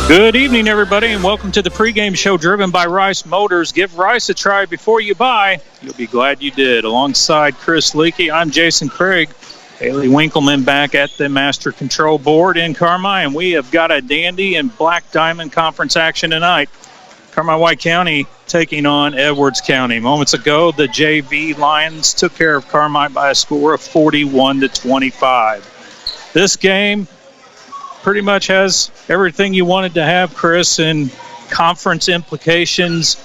Good evening, everybody, and welcome to the pregame show driven by Rice Motors. Give Rice a try before you buy. You'll be glad you did. Alongside Chris Leakey, I'm Jason Craig. Haley Winkleman back at the master control board in Carmi, and we have got a dandy and Black Diamond Conference action tonight. Carmi-White County taking on Edwards County. Moments ago, the JV Lions took care of Carmi by a score of 41-25. This game pretty much has everything you wanted to have, Chris, and conference implications.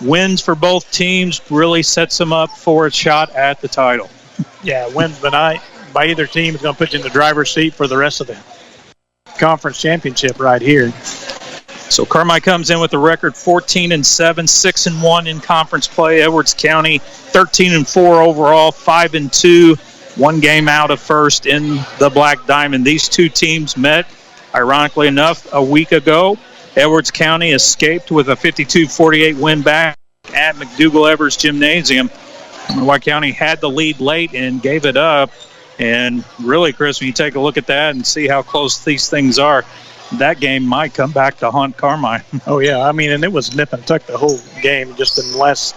Wins for both teams really sets them up for a shot at the title. Yeah, wins tonight by either team is going to put you in the driver's seat for the rest of the conference championship right here. So Carmi comes in with a record 14-7, 6-1 in conference play. Edwards County 13-4 overall, 5-2, one game out of first in the Black Diamond. These two teams met, ironically enough, a week ago. Edwards County escaped with a 52-48 win back at McDougall-Evers Gymnasium. White County had the lead late and gave it up. And really, Chris, when you take a look at that and see how close these things are, that game might come back to haunt Carmi. Oh, yeah. I mean, and it was nip and tuck the whole game. Just in the last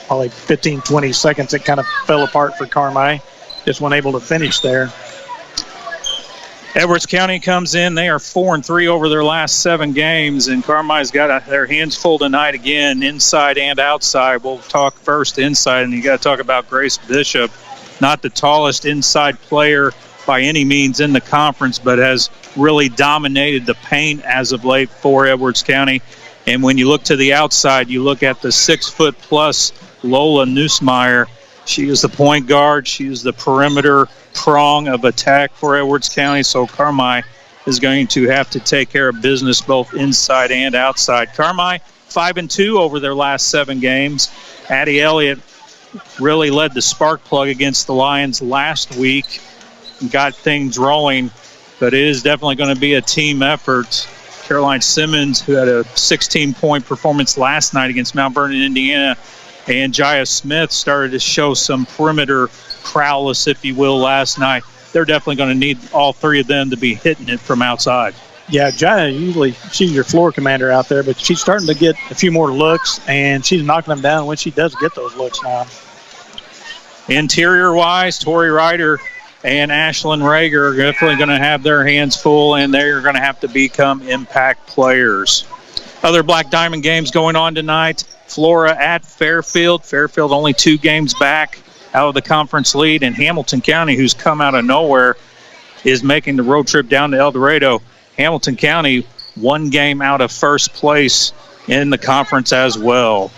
probably 15, 20 seconds, it kind of fell apart for Carmi. Just wasn't able to finish there. Edwards County comes in. They are 4-3 over their last 7 games, and Carmi's got their hands full tonight again, inside and outside. We'll talk first inside, and you got to talk about Grace Bishop, not the tallest inside player by any means in the conference, but has really dominated the paint as of late for Edwards County. And when you look to the outside, you look at the 6-foot-plus Lola Nussmeyer. She is the point guard. She is the perimeter prong of attack for Edwards County. So Carmi is going to have to take care of business both inside and outside. Carmi 5-2 over their last 7 games. Addie Elliott really led the spark plug against the Lions last week and got things rolling, but it is definitely going to be a team effort. Caroline Simmons, who had a 16-point performance last night against Mount Vernon, Indiana, and Jaya Smith started to show some perimeter prowess, if you will, last night. They're definitely going to need all 3 of them to be hitting it from outside. Yeah, Jaya, usually she's your floor commander out there, but she's starting to get a few more looks, and she's knocking them down when she does get those looks now. Interior-wise, Tori Ryder and Ashlyn Rager are definitely going to have their hands full, and they're going to have to become impact players. Other Black Diamond games going on tonight. Flora at Fairfield. Fairfield only 2 games back out of the conference lead, and Hamilton County, who's come out of nowhere, is making the road trip down to El Dorado. Hamilton County 1 game out of first place in the conference as well.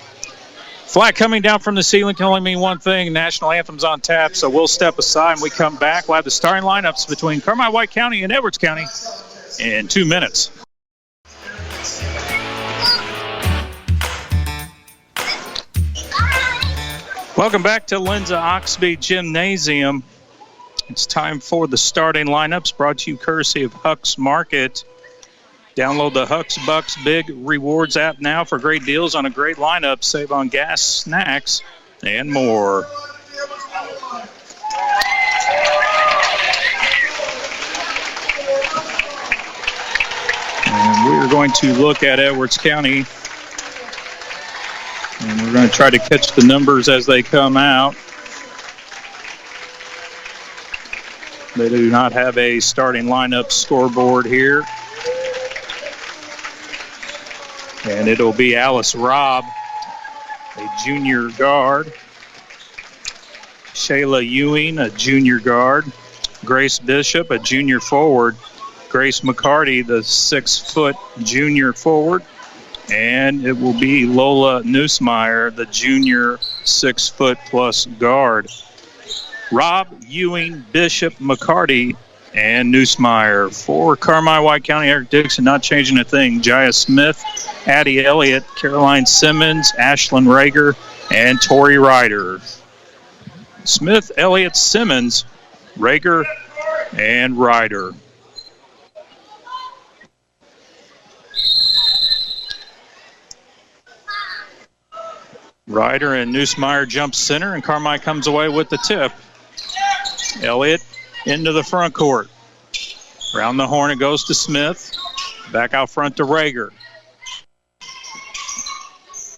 Flag coming down from the ceiling can only mean one thing. National anthem's on tap, so we'll step aside and we come back. We'll have the starting lineups between Carmi-White County and Edwards County in 2 minutes. Welcome back to Lindsay Oxby Gymnasium. It's time for the starting lineups, brought to you courtesy of Huck's Market. Download the Huck's Bucks Big Rewards app now for great deals on a great lineup. Save on gas, snacks, and more. And we're going to look at Edwards County. And we're going to try to catch the numbers as they come out. They do not have a starting lineup scoreboard here. And it'll be Alice Robb, a junior guard. Shayla Ewing, a junior guard. Grace Bishop, a junior forward. Grace McCarty, the 6-foot junior forward. And it will be Lola Nussmeyer, the junior 6-foot-plus guard. Robb, Ewing, Bishop, McCarty, and Nussmeyer. For Carmi-White County, Eric Dixon not changing a thing. Jaya Smith, Addie Elliott, Caroline Simmons, Ashlyn Rager, and Tori Ryder. Smith, Elliott, Simmons, Rager, and Ryder. Ryder and Nussmeyer jump center, and Carmi comes away with the tip. Elliott into the front court. Around the horn it goes to Smith. Back out front to Rager.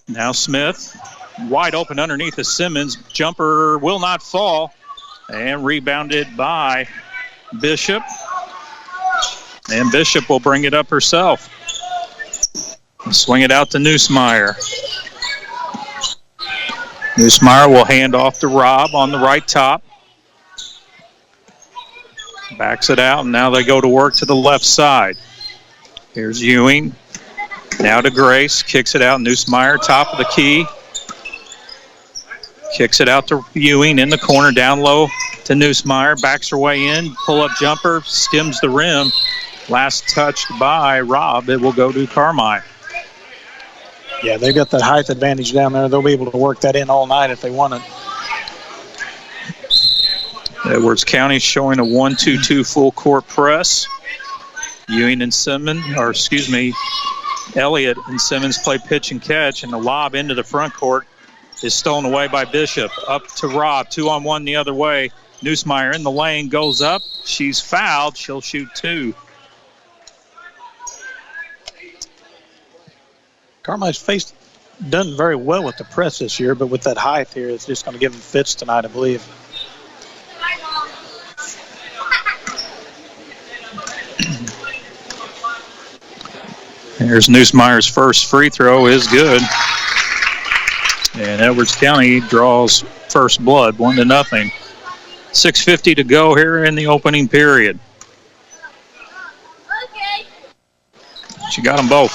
Now Smith. Wide open underneath the Simmons. Jumper will not fall. And rebounded by Bishop. And Bishop will bring it up herself. Swing it out to Neusmeyer. Neusmeyer will hand off to Robb on the right top. Backs it out, and now they go to work to the left side. Here's Ewing. Now to Grace. Kicks it out. Neusmeyer, top of the key. Kicks it out to Ewing in the corner, down low to Neusmeyer. Backs her way in. Pull-up jumper. Skims the rim. Last touched by Robb. It will go to Carmi. Yeah, they've got the height advantage down there. They'll be able to work that in all night if they want it. Edwards County showing a 1-2-2 full court press. Ewing and Elliott and Simmons play pitch and catch, and the lob into the front court is stolen away by Bishop. Up to Robb, 2-on-1 the other way. Neusmeyer in the lane, goes up. She's fouled. She'll shoot 2. Carmi's done very well with the press this year, but with that height here, it's just going to give them fits tonight, I believe. Here's Neusmeyer's first free throw is good. And Edwards County draws first blood, 1-0. 6:50 to go here in the opening period. She got them both.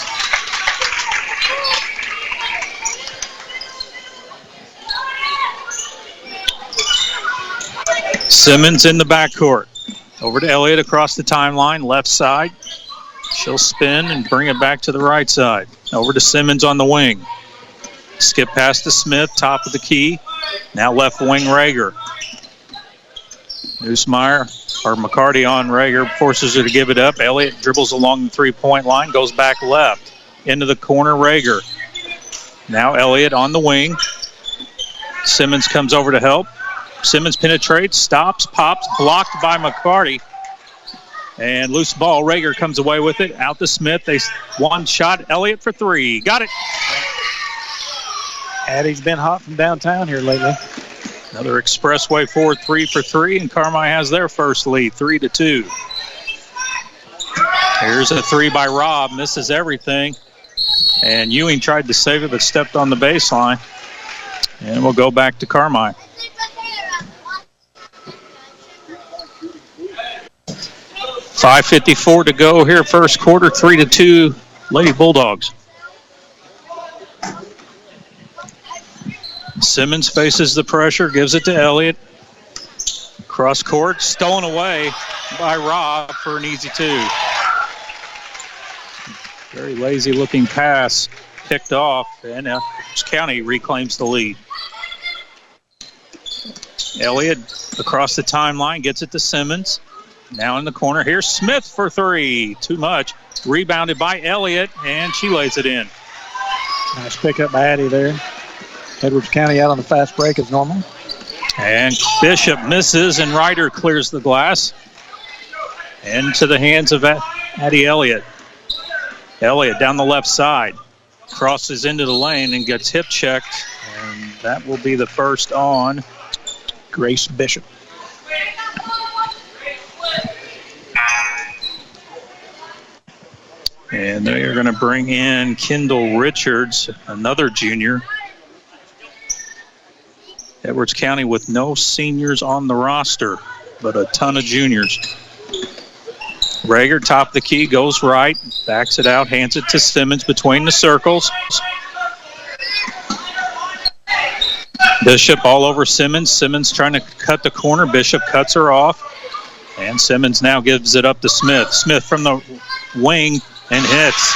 Simmons in the backcourt. Over to Elliott across the timeline, left side. She'll spin and bring it back to the right side. Over to Simmons on the wing. Skip past to Smith, top of the key. Now left wing Rager. McCarty on Rager, forces her to give it up. Elliott dribbles along the three-point line, goes back left. Into the corner, Rager. Now Elliott on the wing. Simmons comes over to help. Simmons penetrates, stops, pops, blocked by McCarty. And loose ball, Rager comes away with it. Out to Smith, they one shot, Elliott for 3. Got it. Addie's been hot from downtown here lately. Another expressway forward 3 for 3, and Carmi has their first lead, 3-2. Here's a 3 by Robb, misses everything. And Ewing tried to save it, but stepped on the baseline. And we'll go back to Carmi. .554 to go here, first quarter, 3-2, Lady Bulldogs. Simmons faces the pressure, gives it to Elliott. Cross court, stolen away by Robb for an easy 2. Very lazy looking pass, picked off, and County reclaims the lead. Elliott across the timeline, gets it to Simmons. Now in the corner, here's Smith for 3. Too much. Rebounded by Elliott, and she lays it in. Nice pickup by Addie there. Edwards County out on the fast break as normal. And Bishop misses, and Ryder clears the glass. Into the hands of Addie Elliott. Elliott down the left side. Crosses into the lane and gets hip checked. And that will be the first on Grace Bishop. And they are going to bring in Kendall Richards, another junior. Edwards County with no seniors on the roster, but a ton of juniors. Rager, top of the key, goes right, backs it out, hands it to Simmons between the circles. Bishop all over Simmons. Simmons trying to cut the corner. Bishop cuts her off. And Simmons now gives it up to Smith. Smith from the wing and hits.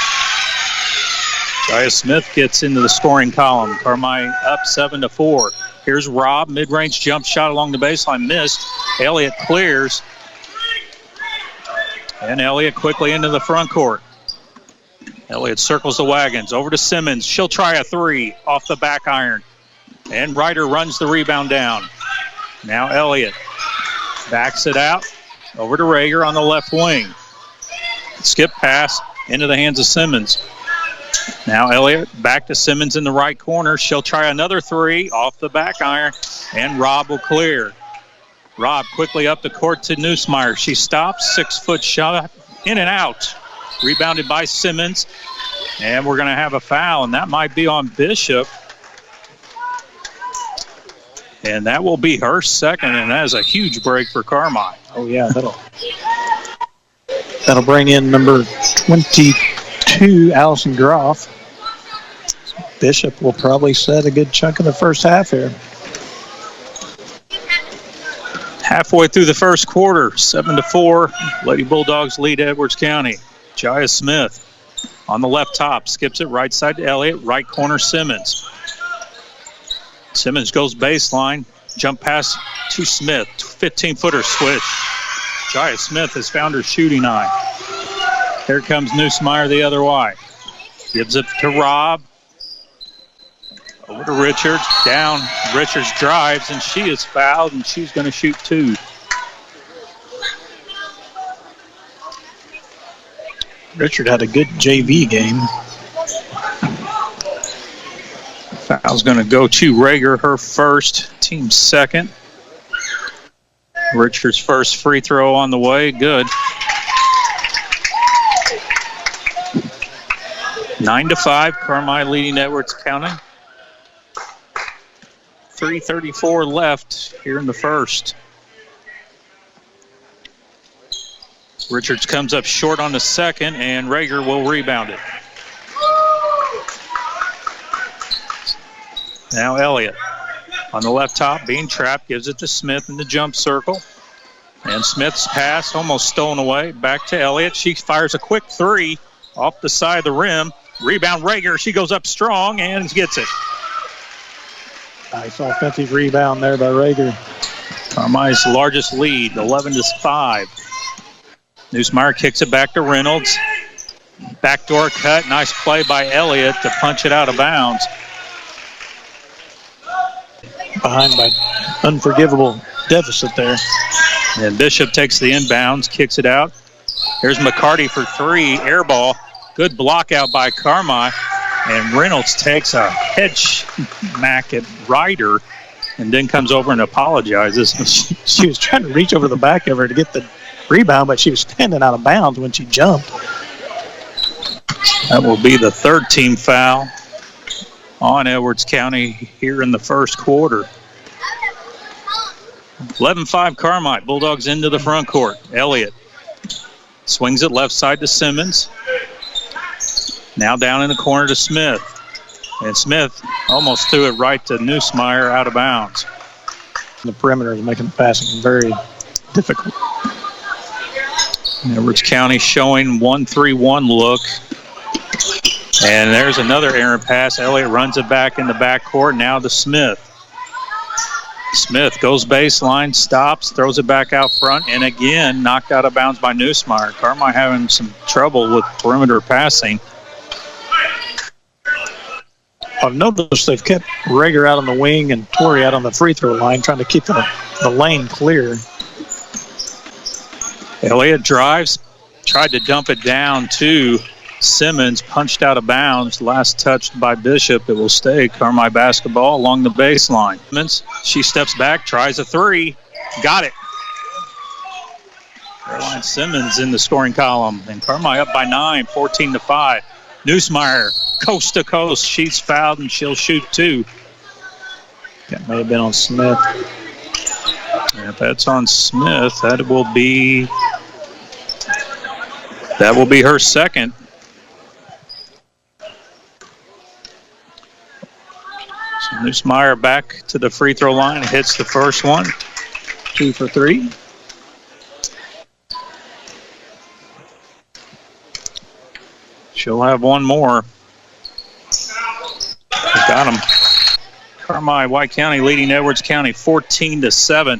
Jaya Smith gets into the scoring column. Carmi up 7-4. Here's Robb, mid-range jump shot along the baseline, missed. Elliott clears. And Elliott quickly into the front court. Elliott circles the wagons. Over to Simmons. She'll try a 3 off the back iron. And Ryder runs the rebound down. Now Elliott backs it out. Over to Rager on the left wing. Skip pass. into the hands of Simmons. Now Elliott back to Simmons in the right corner. She'll try another three off the back iron, and Robb will clear. Robb quickly up the court to Nussmeier. She stops, 6-foot shot, in and out. Rebounded by Simmons, and we're going to have a foul, and that might be on Bishop. And that will be her second, and that is a huge break for Carmi. Oh, yeah, that'll bring in number 22, Allison Groff. Bishop will probably set a good chunk of the first half here. Halfway through the first quarter, 7-4. Lady Bulldogs lead Edwards County. Jaya Smith on the left top, skips it right side to Elliott, right corner Simmons. Simmons goes baseline, jump pass to Smith, 15-footer swish. Jaya Smith has found her shooting eye. Here comes Nussmeier the other way. Gives it to Robb. Over to Richards, down. Richards drives, and she is fouled, and she's going to shoot two. Richard had a good JV game. Foul's going to go to Rager, her first, team second. Richards' first free throw on the way, good. 9-5, Carmi leading Edwards County. 3:34 left here in the first. Richards comes up short on the second, and Rager will rebound it. Now Elliott on the left top, being trapped, gives it to Smith in the jump circle. And Smith's pass almost stolen away. Back to Elliott. She fires a quick three off the side of the rim. Rebound Rager. She goes up strong and gets it. Nice offensive rebound there by Rager. Carmi's largest lead, 11-5. Nussmeier kicks it back to Reynolds. Backdoor cut. Nice play by Elliott to punch it out of bounds. Behind by unforgivable deficit there. And Bishop takes the inbounds, kicks it out. Here's McCarty for three, air ball. Good block out by Carmi. And Reynolds takes a head smack at Ryder and then comes over and apologizes. She was trying to reach over the back of her to get the rebound, but she was standing out of bounds when she jumped. That will be the third team foul on Edwards County here in the first quarter. 11-5 Carmi. Bulldogs into the front court. Elliott swings it left side to Simmons. Now down in the corner to Smith. And Smith almost threw it right to Nussmeier out of bounds. The perimeter is making the passing very difficult. Edwards County showing 1-3-1 look. And there's another errant pass. Elliott runs it back in the backcourt. Now to Smith. Smith goes baseline, stops, throws it back out front, and again knocked out of bounds by Nussmeier. Carmi having some trouble with perimeter passing. I've noticed they've kept Rager out on the wing and Torrey out on the free throw line, trying to keep the lane clear. Elliott drives, tried to dump it down to Simmons, punched out of bounds. Last touched by Bishop. It will stay Carmi basketball along the baseline. Simmons, she steps back, tries a three, got it. Caroline Simmons in the scoring column, and Carmi up by 9, 14-5. Nussmeier, coast to coast. She's fouled and she'll shoot two. That may have been on Smith. If that's on Smith, that will be her second. So Nussmeier back to the free throw line, hits the first one. 2 for 3. She'll have one more. Got him. Carmi, White County leading Edwards County 14-7.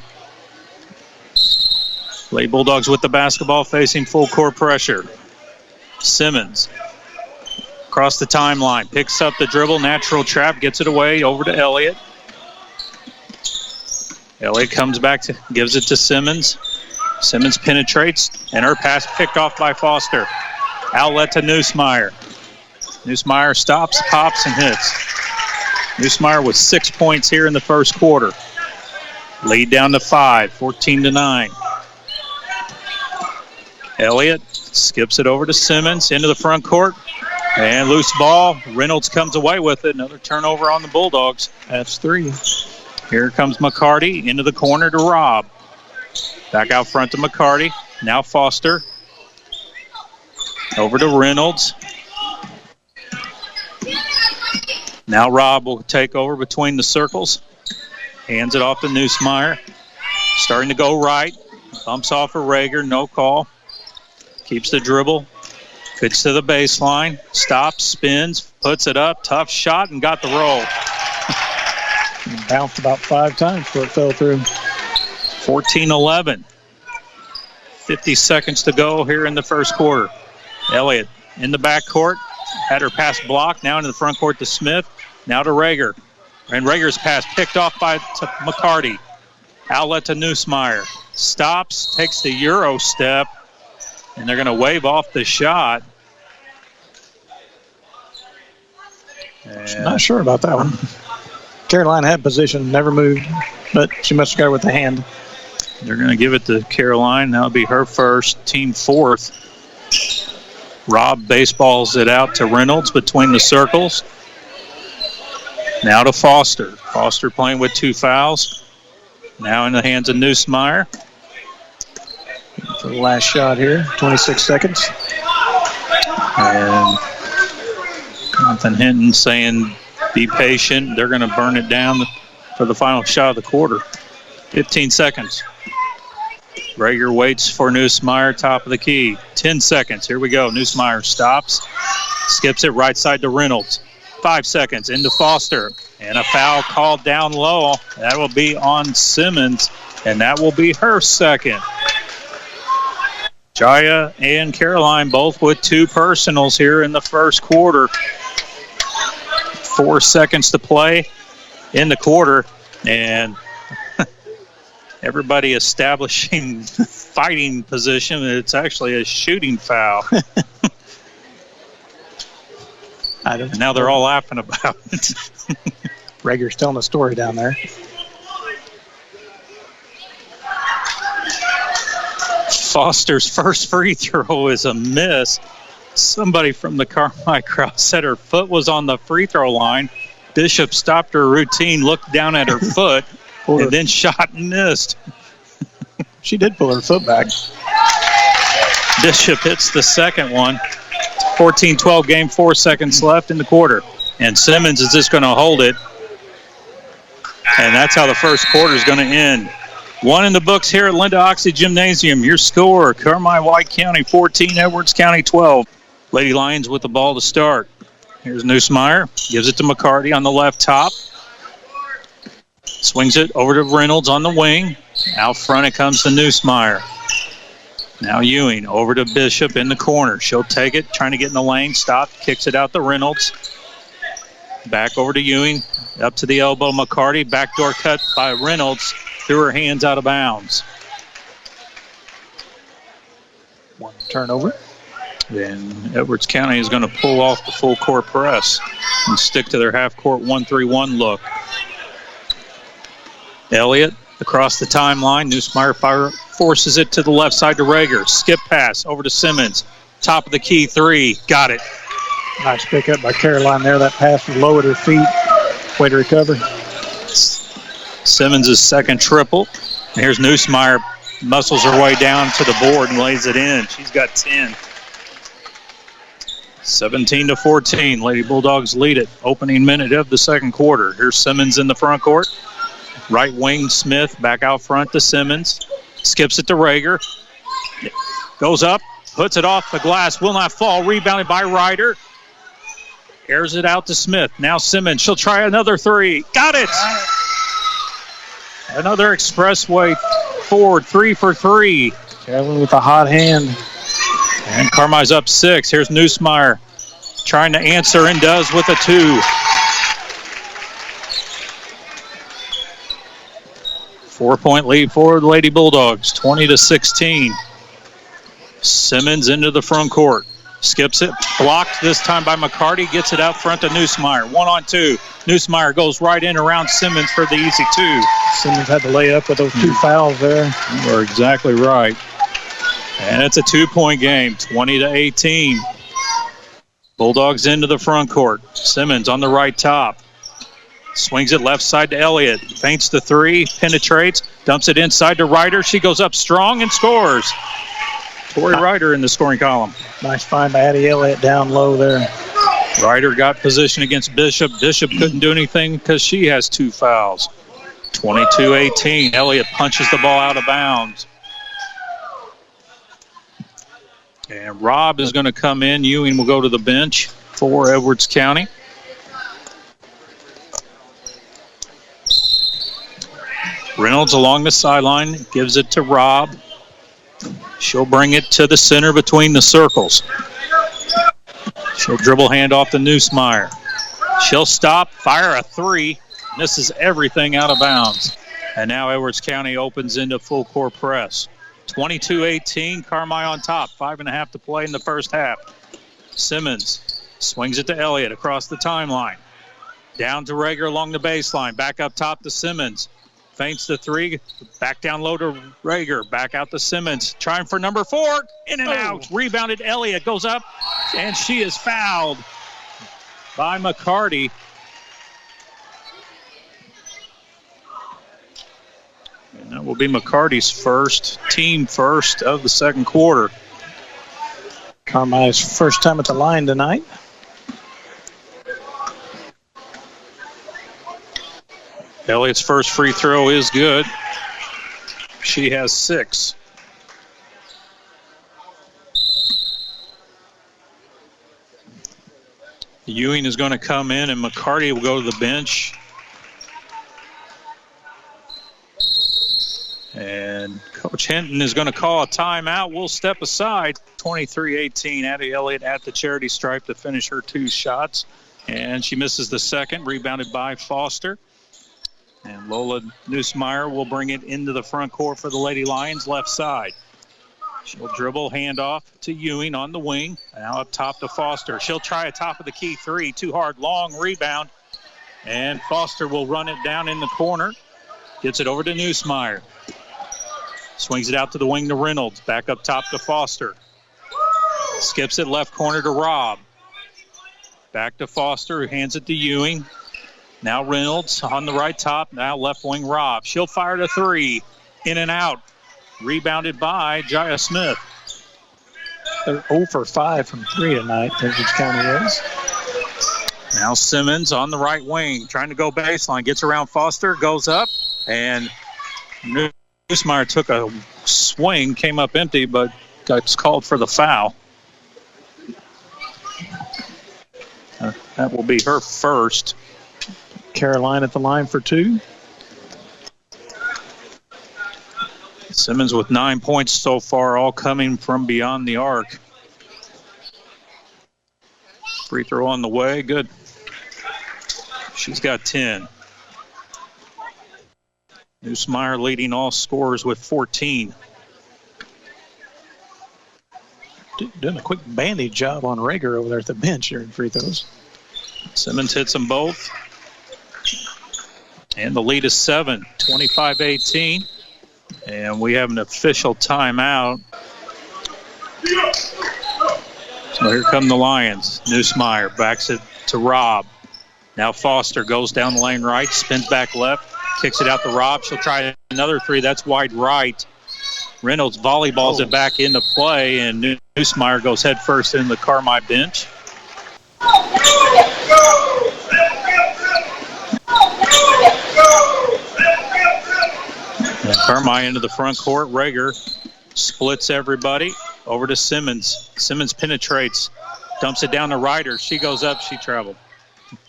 Lady Bulldogs with the basketball, facing full court pressure. Simmons across the timeline, picks up the dribble, natural trap, gets it away over to Elliott. Elliott comes back, gives it to Simmons. Simmons penetrates, and her pass picked off by Foster. Outlet to Neusmeyer. Neusmeyer stops, pops, and hits. Neusmeyer with 6 points here in the first quarter. Lead down to 5, 14-9. Elliott skips it over to Simmons into the front court. And loose ball. Reynolds comes away with it. Another turnover on the Bulldogs. That's 3. Here comes McCarty into the corner to Robb. Back out front to McCarty. Now Foster. Over to Reynolds. Now Robb will take over between the circles. Hands it off to Neusmeyer. Starting to go right. Bumps off of Rager. No call. Keeps the dribble. Gets to the baseline. Stops, spins, puts it up. Tough shot and got the roll. Bounced about 5 times before it fell through. 14-11. 50 seconds to go here in the first quarter. Elliott in the backcourt. Had her pass blocked. Now into the front court to Smith. Now to Rager. And Rager's pass picked off by McCarty. Outlet to Neusmeyer. Stops, takes the Euro step. And they're going to wave off the shot. Not sure about that one. Caroline had position, never moved, but she must have got it with the hand. They're going to give it to Caroline. That'll be her first, team fourth. Robb baseballs it out to Reynolds between the circles. Now to Foster. Foster playing with 2 fouls. Now in the hands of Neusmeyer. For the last shot here, 26 seconds. And Jonathan Hinton saying, be patient. They're going to burn it down for the final shot of the quarter. 15 seconds. Rager waits for Neusmeyer, top of the key. 10 seconds. Here we go. Neusmeyer stops. Skips it right side to Reynolds. 5 seconds into Foster. And a foul called down low. That will be on Simmons. And that will be her second. Jaya and Caroline both with 2 personals here in the first quarter. 4 seconds to play in the quarter. And everybody establishing fighting position. It's actually a shooting foul. And now they're all laughing about it. Rager's telling a story down there. Foster's first free throw is a miss. Somebody from the Carmi crowd said her foot was on the free throw line. Bishop stopped her routine, looked down at her foot, and then shot and missed. She did pull her foot back. Bishop hits the second one. 14-12 game, 4 seconds left in the quarter. And Simmons is just going to hold it. And that's how the first quarter is going to end. 1 in the books here at Linda Oxley Gymnasium. Your score, Carmi White County 14, Edwards County 12. Lady Lions with the ball to start. Here's Neusmeyer. Gives it to McCarty on the left top. Swings it over to Reynolds on the wing. Out front it comes to Neusmeyer. Now Ewing over to Bishop in the corner. She'll take it, trying to get in the lane. Stop, kicks it out to Reynolds. Back over to Ewing. Up to the elbow, McCarty. Backdoor cut by Reynolds. Threw her hands out of bounds. 1 turnover. Then Edwards County is going to pull off the full court press and stick to their half-court 1-3-1 look. Elliott across the timeline. Neusmeyer forces it to the left side to Rager. Skip pass over to Simmons. Top of the key 3. Got it. Nice pickup by Caroline there. That pass was low at her feet. Way to recover. Simmons' second triple. And here's Neusmeyer. Muscles her way down to the board and lays it in. She's got 10. 17-14. Lady Bulldogs lead it. Opening minute of the second quarter. Here's Simmons in the front court. Right wing Smith back out front to Simmons. Skips it to Rager. Goes up. Puts it off the glass. Will not fall. Rebounded by Ryder. Airs it out to Smith. Now Simmons. She'll try another 3. Got it! Another expressway forward. 3 for 3. Carolyn with a hot hand. And Carmi's up 6. Here's Neusmeyer trying to answer and does with a 2. 4-point lead for the Lady Bulldogs, 20-16. Simmons into the front court. Skips it. Blocked this time by McCarty. Gets it out front to Neusmeyer. 1-on-2. Neusmeyer goes right in around Simmons for the easy 2. Simmons had to lay up with those 2 fouls there. You're exactly right. And it's a 2-point game, 20-18. Bulldogs into the front court. Simmons on the right top. Swings it left side to Elliott. Feints the 3, penetrates, dumps it inside to Ryder. She goes up strong and scores. Tori Ryder in the scoring column. Nice find by Addie Elliott down low there. Ryder got position against Bishop. Bishop couldn't do anything because she has 2 fouls. 22-18. Elliott punches the ball out of bounds. And Robb is going to come in. Ewing will go to the bench for Edwards County. Reynolds along the sideline, gives it to Robb. She'll bring it to the center between the circles. She'll dribble handoff to Neusmeyer. She'll stop, fire a 3. Misses everything out of bounds. And now Edwards County opens into full court press. 22-18, Carmi on top. 5.5 to play in the first half. Simmons swings it to Elliott across the timeline. Down to Rager along the baseline. Back up top to Simmons. Feints the 3. Back down low to Rager. Back out to Simmons. Trying for number 4. In and out. Rebounded Elliott. Goes up. And she is fouled by McCarty. And that will be McCarty's team first of the second quarter. Carmi's first time at the line tonight. Elliott's first free throw is good. She has 6. Ewing is going to come in and McCarty will go to the bench. And Coach Hinton is going to call a timeout. We'll step aside. 23-18. Addie Elliott at the charity stripe to finish her 2 shots. And she misses the second, rebounded by Foster. And Lola Neusmeyer will bring it into the front court for the Lady Lions, left side. She'll dribble, handoff to Ewing on the wing. Now up top to Foster. She'll try a top of the key 3. Too hard, long rebound. And Foster will run it down in the corner. Gets it over to Neusmeyer. Swings it out to the wing to Reynolds. Back up top to Foster. Skips it left corner to Robb. Back to Foster, who hands it to Ewing. Now Reynolds on the right top. Now left wing Robb. She'll fire to 3. In and out. Rebounded by Jaya Smith. They're 0 for 5 from 3 tonight, Edwards County is. Now Simmons on the right wing. Trying to go baseline. Gets around Foster. Goes up. And Neusmeyer took a swing. Came up empty, but got called for the foul. That will be her first. Caroline at the line for 2. Simmons with 9 points so far, all coming from beyond the arc. Free throw on the way, good. She's got 10. Neusmeyer leading all scorers with 14. Doing a quick bandage job on Rager over there at the bench during free throws. Simmons hits them both. And the lead is 7, 25-18. And we have an official timeout. So here come the Lions. Neusmeyer backs it to Robb. Now Foster goes down the lane right, spins back left, kicks it out to Robb. She'll try another 3. That's wide right. Reynolds volleyballs it back into play, and Neusmeyer goes head first in the Carmi bench. And Carmi into the front court. Rager splits everybody over to Simmons. Simmons penetrates, dumps it down to Ryder. She goes up, she traveled.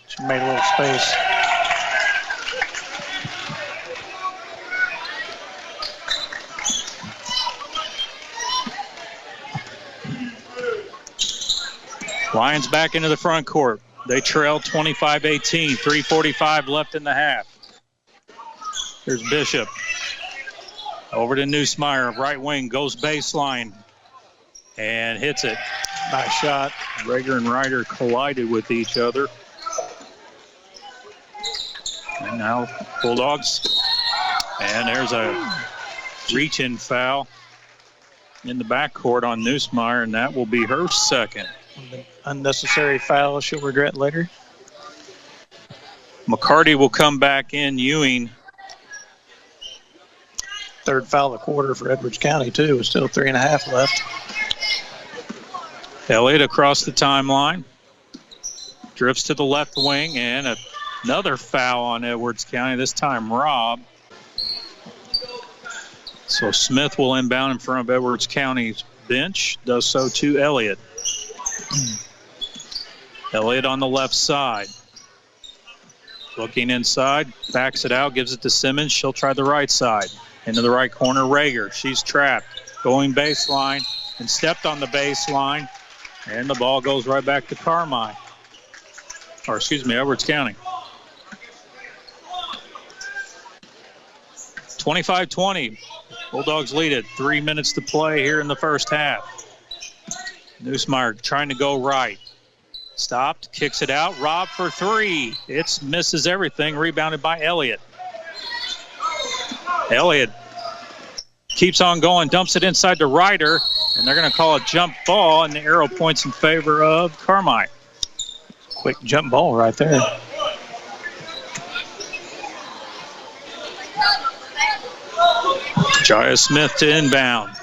She made a little space. Lions back into the front court. They trail 25-18, 3:45 left in the half. Here's Bishop. Over to Neusmeyer, right wing, goes baseline and hits it. Nice shot. Rager and Ryder collided with each other. And now Bulldogs. And there's a reach-in foul in the backcourt on Neusmeyer, and that will be her second. Unnecessary foul she'll regret later. McCarty will come back in. Ewing. Third foul of the quarter for Edwards County, too. With still 3.5 left. Elliott across the timeline. Drifts to the left wing, and another foul on Edwards County, this time Rob. So Smith will inbound in front of Edwards County's bench. Does so to Elliott. Elliott on the left side. Looking inside, backs it out, gives it to Simmons. She'll try the right side. Into the right corner, Rager. She's trapped. Going baseline and stepped on the baseline. And the ball goes right back to Carmi. Or excuse me, Edwards County. 25-20. Bulldogs lead it. 3 minutes to play here in the first half. Neusmeyer trying to go right. Stopped, kicks it out. Rob for three. It misses everything. Rebounded by Elliott. Elliott keeps on going, dumps it inside to Ryder, and they're going to call a jump ball, and the arrow points in favor of Carmi. Quick jump ball right there. Jaya Smith to inbound.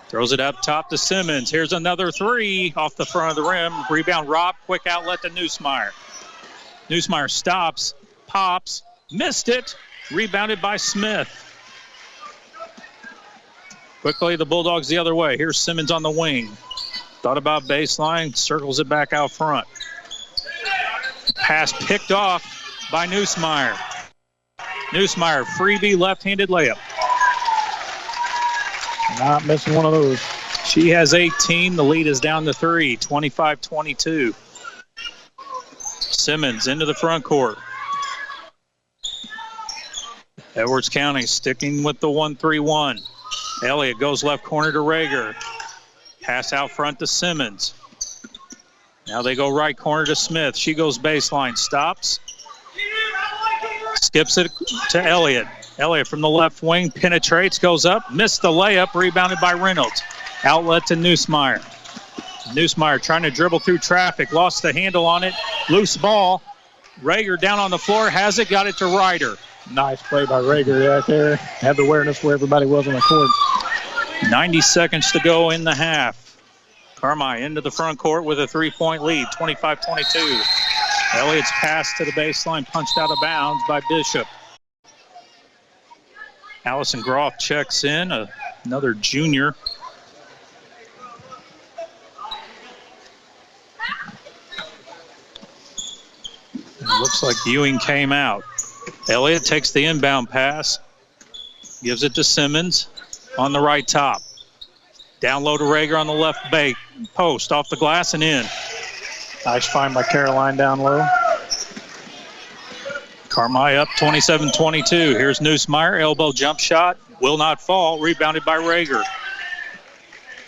Throws it up top to Simmons. Here's another three off the front of the rim. Rebound Rob, quick outlet to Neusmeyer. Neusmeyer stops, pops, missed it. Rebounded by Smith. Quickly the Bulldogs the other way. Here's Simmons on the wing. Thought about baseline, circles it back out front. Pass picked off by Neusmeyer. Neusmeyer, freebie left-handed layup. Not missing one of those. She has 18. The lead is down to 3, 25-22. Simmons into the front court. Edwards County sticking with the 1-3-1. Elliott goes left corner to Rager. Pass out front to Simmons. Now they go right corner to Smith. She goes baseline, stops. Skips it to Elliott. Elliott from the left wing penetrates, goes up, missed the layup, rebounded by Reynolds. Outlet to Neusmeyer. Neusmeyer trying to dribble through traffic, lost the handle on it. Loose ball. Rager down on the floor, has it, got it to Ryder. Nice play by Rager right there. Had the awareness where everybody was on the court. 90 seconds to go in the half. Carmi into the front court with a 3-point lead, 25-22. Elliott's pass to the baseline, punched out of bounds by Bishop. Allison Groff checks in, another junior. And it looks like Ewing came out. Elliott takes the inbound pass, gives it to Simmons on the right top. Down low to Rager on the left post, off the glass and in. Nice find by Caroline down low. Carmi up 27-22. Here's Neusmeyer, elbow jump shot, will not fall, rebounded by Rager.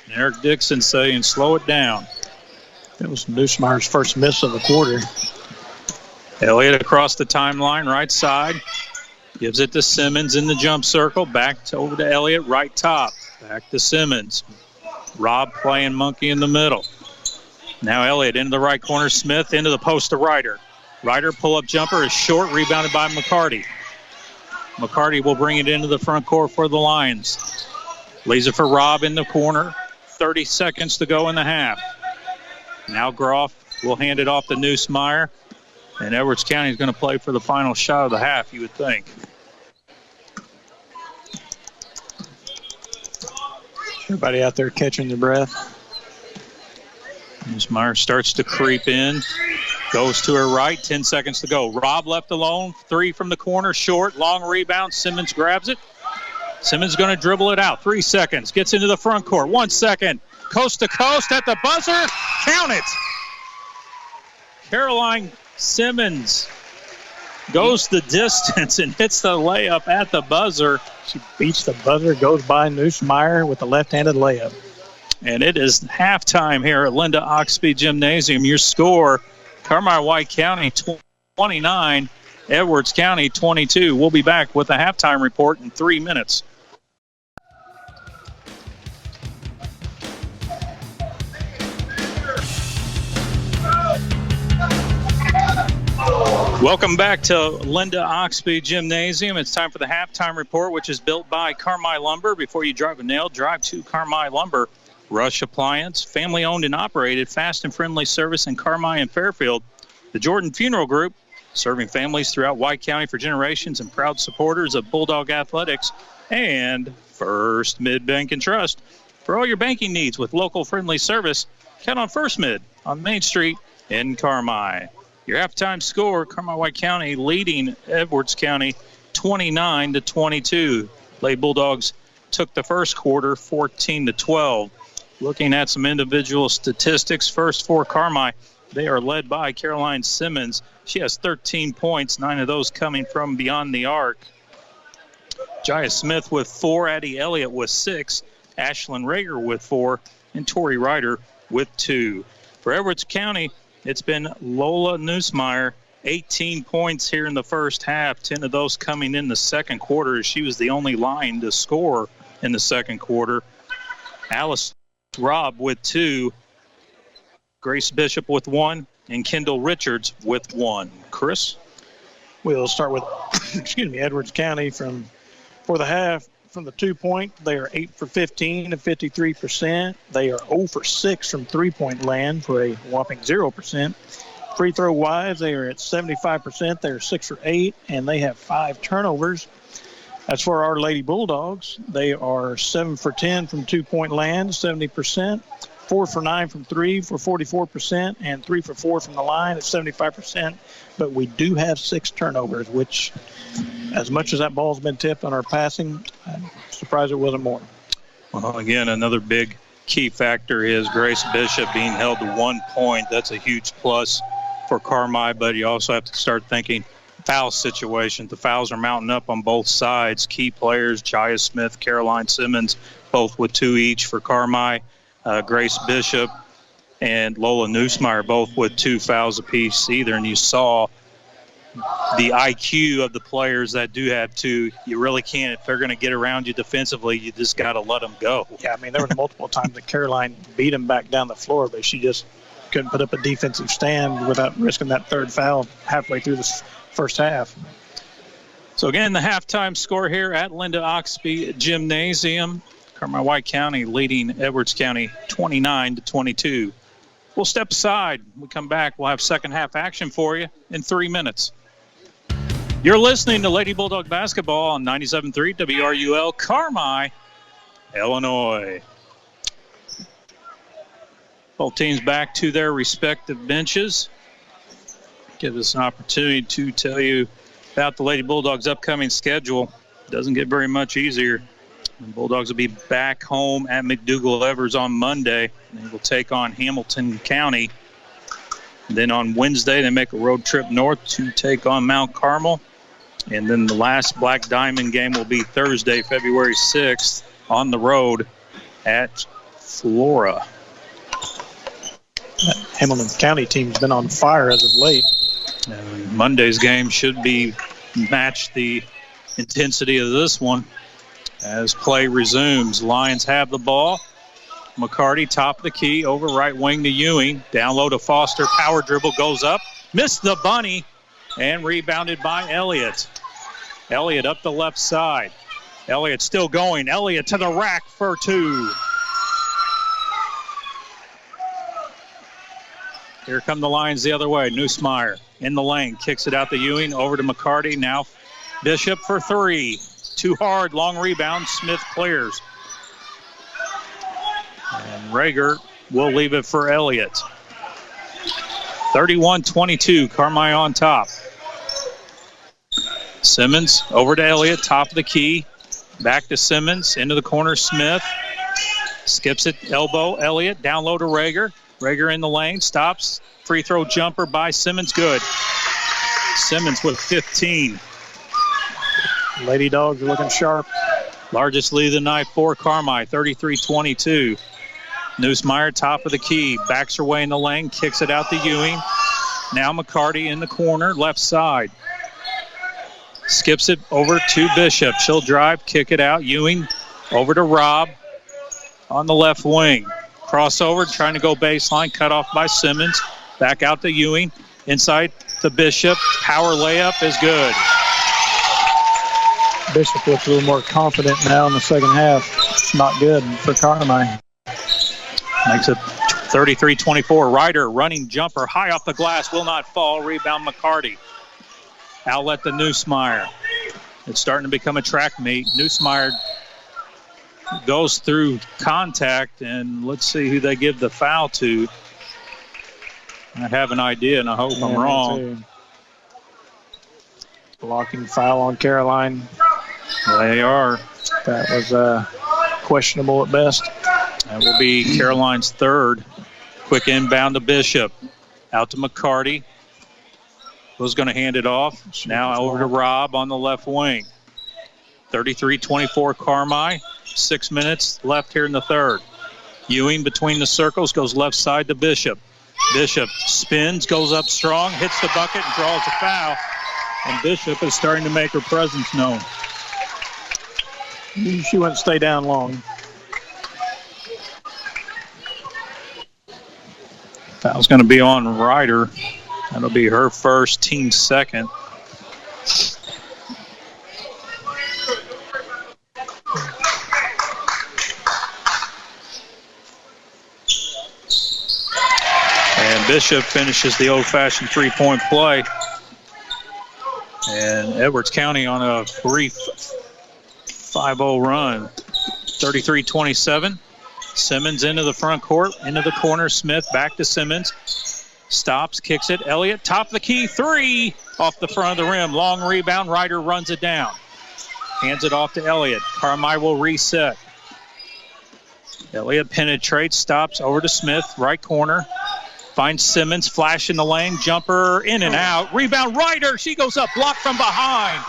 And Eric Dixon saying slow it down. That was Neusmeyer's first miss of the quarter. Elliott across the timeline, right side. Gives it to Simmons in the jump circle. Back over to Elliott, right top. Back to Simmons. Rob playing monkey in the middle. Now Elliott into the right corner. Smith into the post to Ryder. Ryder pull-up jumper is short, rebounded by McCarty. McCarty will bring it into the front court for the Lions. Leaves it for Rob in the corner. 30 seconds to go in the half. Now Groff will hand it off to Neusmeyer. And Edwards County is going to play for the final shot of the half, you would think. Everybody out there catching their breath. Neusmeyer starts to creep in. Goes to her right, 10 seconds to go. Rob left alone, three from the corner, short, long rebound. Simmons grabs it. Simmons going to dribble it out, 3 seconds. Gets into the front court, 1 second. Coast to coast at the buzzer. Count it. Caroline Simmons goes the distance and hits the layup at the buzzer. She beats the buzzer, goes by Neusmeyer with the left-handed layup. And it is halftime here at Linda Oxby Gymnasium. Your score, Carmi White County 29, Edwards County 22. We'll be back with a halftime report in 3 minutes. Welcome back to Linda Oxby Gymnasium. It's time for the halftime report, which is built by Carmi Lumber. Before you drive a nail, drive to Carmi Lumber. Rush Appliance, family-owned and operated, fast and friendly service in Carmi and Fairfield. The Jordan Funeral Group, serving families throughout White County for generations and proud supporters of Bulldog Athletics. And First Mid Bank and Trust. For all your banking needs with local friendly service, count on First Mid on Main Street in Carmi. Your halftime score, Carmi White County leading Edwards County 29-22. Lady Bulldogs took the first quarter 14-12. Looking at some individual statistics, first for Carmi, they are led by Caroline Simmons. She has 13 points, 9 of those coming from beyond the arc. Jaya Smith with 4, Addie Elliott with 6, Ashlyn Rager with 4, and Tori Ryder with 2. For Edwards County, it's been Lola Neusmeyer, 18 points here in the first half, 10 of those coming in the second quarter. She was the only line to score in the second quarter. Alice Robb with 2, Grace Bishop with 1, and Kendall Richards with 1. Chris? We'll start with, Edwards County for the half. From the 2-point, they are 8 for 15 at 53%. They are 0 for 6 from three-point land for a whopping 0%. Free throw wise, they are at 75%. They are 6 for 8, and they have 5 turnovers. As for our Lady Bulldogs, they are 7 for 10 from 2-point land, 70%. 4 for 9 from 3 for 44%, and 3 for 4 from the line at 75%. But we do have 6 turnovers, which, as much as that ball's been tipped on our passing, I'm surprised it wasn't more. Well, again, another big key factor is Grace Bishop being held to 1 point. That's a huge plus for Carmi, but you also have to start thinking foul situation. The fouls are mounting up on both sides. Key players, Jaya Smith, Caroline Simmons, both with 2 each for Carmi. Grace Bishop and Lola Neusmeyer both with 2 fouls apiece either. And you saw the IQ of the players that do have 2. You really can't. If they're going to get around you defensively, you just got to let them go. Yeah, I mean, there were multiple times that Caroline beat him back down the floor, but she just couldn't put up a defensive stand without risking that third foul halfway through the first half. So, again, the halftime score here at Linda Oxby Gymnasium. Carmi White County leading Edwards County 29-22. We'll step aside. When we come back, we'll have second half action for you in 3 minutes. You're listening to Lady Bulldog Basketball on 97.3 WRUL, Carmi, Illinois. Both teams back to their respective benches. Give us an opportunity to tell you about the Lady Bulldogs' upcoming schedule. Doesn't get very much easier. The Bulldogs will be back home at McDougall-Evers on Monday. They will take on Hamilton County. And then on Wednesday, they make a road trip north to take on Mount Carmel. And then the last Black Diamond game will be Thursday, February 6th, on the road at Flora. That Hamilton County team's been on fire as of late. And Monday's game should match the intensity of this one. As play resumes, Lions have the ball. McCarty, top of the key, over right wing to Ewing. Down low to Foster, power dribble, goes up. Missed the bunny, and rebounded by Elliott. Elliott up the left side. Elliott still going. Elliott to the rack for 2. Here come the Lions the other way. Neusmeyer in the lane, kicks it out to Ewing, over to McCarty. Now Bishop for 3. Too hard, long rebound. Smith clears. And Rager will leave it for Elliott. 31-22, Carmi on top. Simmons over to Elliott, top of the key. Back to Simmons, into the corner, Smith. Skips it, elbow, Elliott, down low to Rager. Rager in the lane, stops. Free throw jumper by Simmons, good. Simmons with 15. Lady Dogs are looking sharp. Largest lead of the night for Carmi, 33-22. Neusmeyer, top of the key, backs her way in the lane, kicks it out to Ewing. Now McCarty in the corner, left side. Skips it over to Bishop. She'll drive, kick it out. Ewing over to Robb on the left wing. Crossover, trying to go baseline, cut off by Simmons. Back out to Ewing. Inside to Bishop. Power layup is good. Bishop looks a little more confident now in the second half. It's not good for Carmi. Makes it 33-24. Ryder running jumper high off the glass, will not fall. Rebound McCarty. Outlet to Neusmeyer. It's starting to become a track meet. Neusmeyer goes through contact, and let's see who they give the foul to. I have an idea, and I hope I'm wrong. Blocking foul on Caroline. They are. That was questionable at best. That will be Caroline's third. Quick inbound to Bishop. Out to McCarty. Was going to hand it off. Now over to Robb on the left wing. 33-24 Carmi. 6 minutes left here in the third. Ewing between the circles, goes left side to Bishop. Bishop spins, goes up strong, hits the bucket, and draws a foul. And Bishop is starting to make her presence known. She wouldn't stay down long. Foul's going to be on Ryder. That'll be her first, team second. And Bishop finishes the old-fashioned three-point play. And Edwards County on a brief 5-0 run. 33-27. Simmons into the front court, into the corner. Smith back to Simmons. Stops, kicks it. Elliott, top of the key, three off the front of the rim. Long rebound. Ryder runs it down. Hands it off to Elliott. Carmi will reset. Elliott penetrates, stops over to Smith, right corner. Finds Simmons, flash in the lane, jumper in and out. Rebound, Ryder. She goes up, blocked from behind.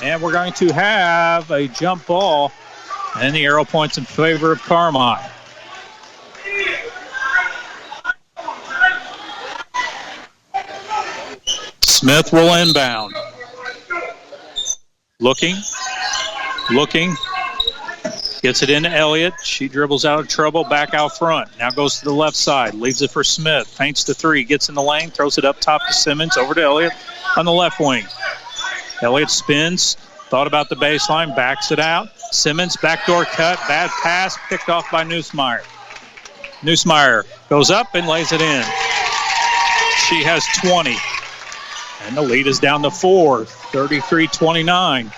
And we're going to have a jump ball. And the arrow points in favor of Carmi. Smith will inbound. Looking. Gets it into Elliott. She dribbles out of trouble, back out front. Now goes to the left side. Leaves it for Smith. Feints the three. Gets in the lane. Throws it up top to Simmons. Over to Elliott on the left wing. Elliott spins. Thought about the baseline. Backs it out. Simmons, backdoor cut. Bad pass. Picked off by Neusmeyer. Neusmeyer goes up and lays it in. She has 20. And the lead is down to 4. 33-29.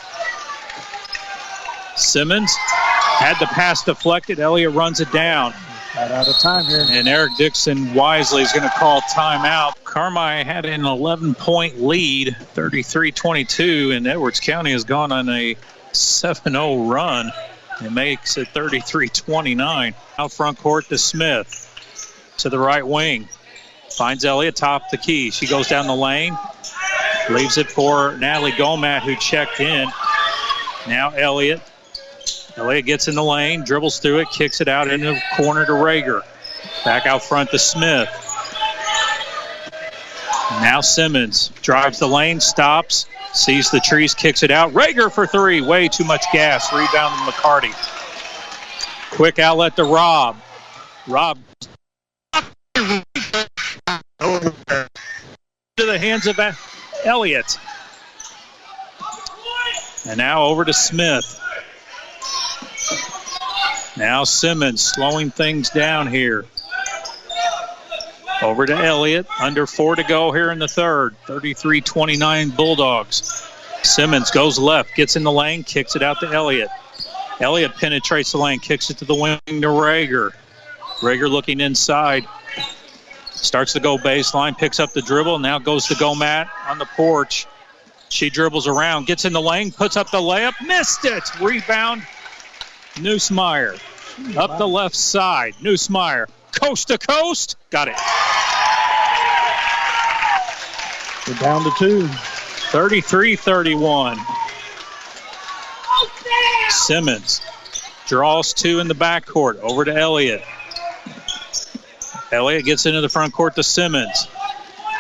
Simmons had the pass deflected. Elliott runs it down. Got out of time here. And Eric Dixon wisely is going to call timeout. Carmi had an 11-point lead, 33-22, and Edwards County has gone on a 7-0 run. It makes it 33-29. Out front court to Smith. To the right wing. Finds Elliott, top the key. She goes down the lane. Leaves it for Natalie Gomat, who checked in. Now Elliott. Elliott gets in the lane, dribbles through it, kicks it out into the corner to Rager. Back out front to Smith. Now Simmons drives the lane, stops, sees the trees, kicks it out. Rager for three. Way too much gas. Rebound to McCarty. Quick outlet to Robb. Robb to the hands of Elliott. And now over to Smith. Now Simmons slowing things down here. Over to Elliott. Under 4 to go here in the third. 33-29 Bulldogs. Simmons goes left, gets in the lane, kicks it out to Elliott. Elliott penetrates the lane, kicks it to the wing to Rager. Rager looking inside. Starts to go baseline, picks up the dribble, now goes to Gomat on the porch. She dribbles around, gets in the lane, puts up the layup, missed it. Rebound, Neusmeyer. Up the left side, Neusmeyer. Coast to coast, got it. We're down to 2. 33-31. Simmons draws 2 in the backcourt. Over to Elliott. Elliott gets into the front court to Simmons.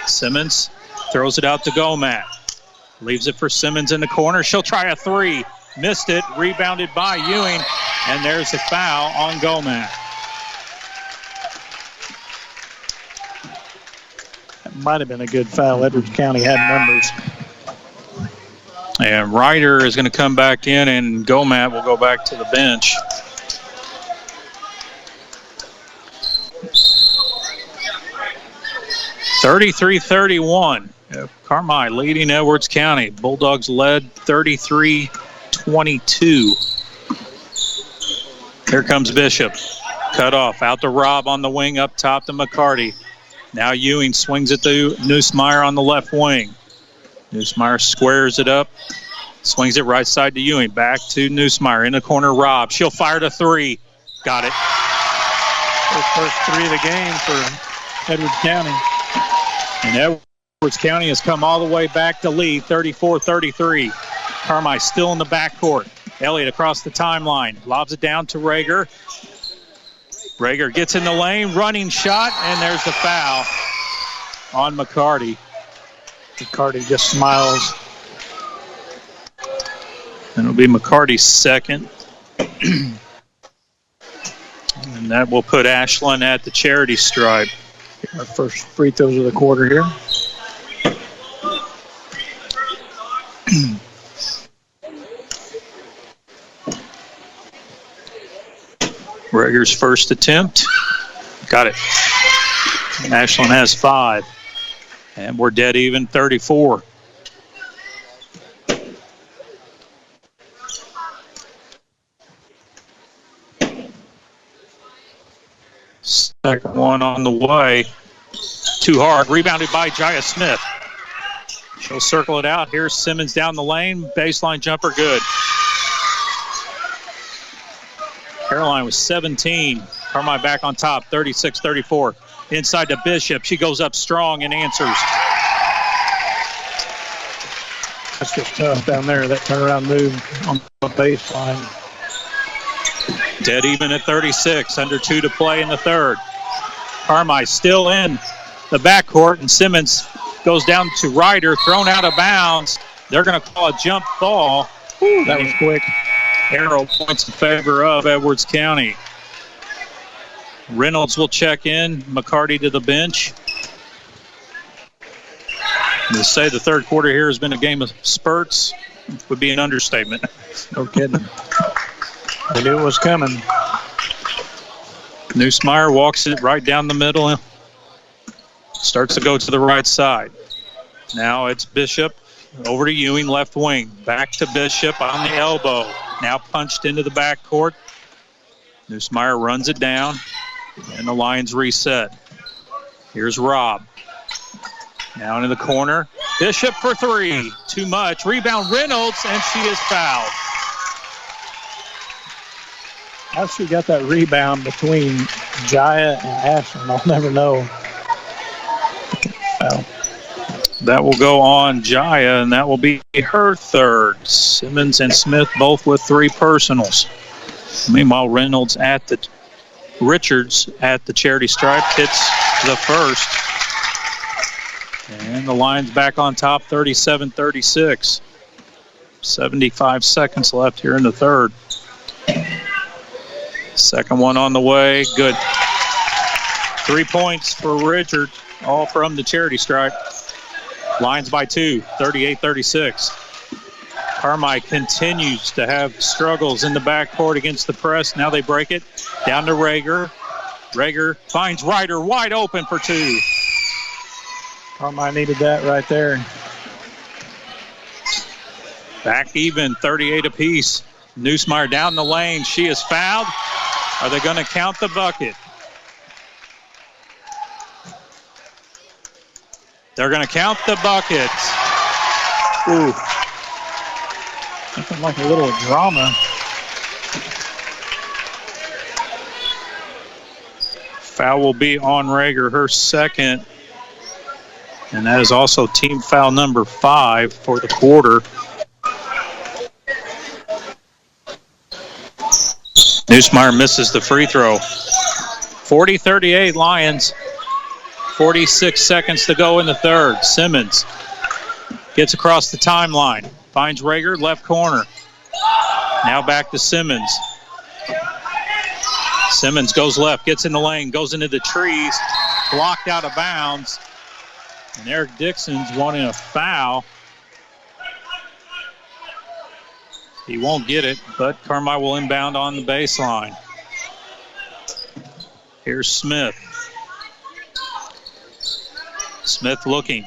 Simmons throws it out to Gomat. Leaves it for Simmons in the corner. She'll try a three. Missed it. Rebounded by Ewing. And there's the foul on Gomat. That might have been a good foul. Edwards County had numbers. And Ryder is going to come back in, and Gomat will go back to the bench. (33-31). Carmi leading Edwards County. Bulldogs led 33-22. Here comes Bishop. Cut off. Out to Robb on the wing, up top to McCarty. Now Ewing swings it to Nussmeyer on the left wing. Nussmeyer squares it up. Swings it right side to Ewing. Back to Nussmeyer. In the corner, Robb. She'll fire to three. Got it. The first three of the game for Edwards County. And Edwards County has come all the way back to lead, 34-33. Carmi still in the backcourt. Elliott across the timeline. Lobs it down to Rager. Rager gets in the lane. Running shot. And there's the foul on McCarty. McCarty just smiles. And it'll be McCarty's second. And that will put Ashland at the charity stripe. Our first free throws of the quarter here. Rager's first attempt. Got it. Ashland has 5. And we're dead even, 34. Second one on the way. Too hard. Rebounded by Jaya Smith. She'll circle it out. Here's Simmons down the lane. Baseline jumper good. Caroline was 17. Carmi back on top, 36-34. Inside to Bishop. She goes up strong and answers. That's just tough down there, that turnaround move on the baseline. Dead even at 36. Under 2 to play in the third. Carmi still in the backcourt, and Simmons goes down to Ryder, thrown out of bounds. They're going to call a jump ball. Ooh, that was quick. Arrow points in favor of Edwards County. Reynolds will check in. McCarty to the bench. To say the third quarter here has been a game of spurts would be an understatement. No kidding. They knew it was coming. Nussmeyer walks it right down the middle. Starts to go to the right side. Now it's Bishop over to Ewing, left wing. Back to Bishop on the elbow. Now punched into the backcourt. Nussmeyer runs it down, and the Lions reset. Here's Robb. Now into the corner. Bishop for 3. Too much. Rebound Reynolds, and she is fouled. How she got that rebound between Jaya and Ashland, I'll never know. Foul. That will go on Jaya, and that will be her third. Simmons and Smith both with 3 personals. Meanwhile, Richards at the charity stripe hits the first. And the Lions back on top, 37-36. 75 seconds left here in the third. Second one on the way. Good. 3 points for Richard, all from the charity stripe. Lions by 2, 38-36. Carmi continues to have struggles in the backcourt against the press. Now they break it. Down to Rager. Rager finds Ryder wide open for 2. Carmi needed that right there. Back even, 38 apiece. Nussmeyer down the lane. She is fouled. Are they going to count the bucket? They're going to count the bucket. Ooh. Something like a little drama. Foul will be on Rager, her second. And that is also team foul number 5 for the quarter. Nussmeyer misses the free throw. 40-38 Lions. 46 seconds to go in the third. Simmons gets across the timeline. Finds Rager, left corner. Now back to Simmons. Simmons goes left, gets in the lane, goes into the trees. Blocked out of bounds. And Eric Dixon's wanting a foul. He won't get it, but Carmi will inbound on the baseline. Here's Smith. Smith looking.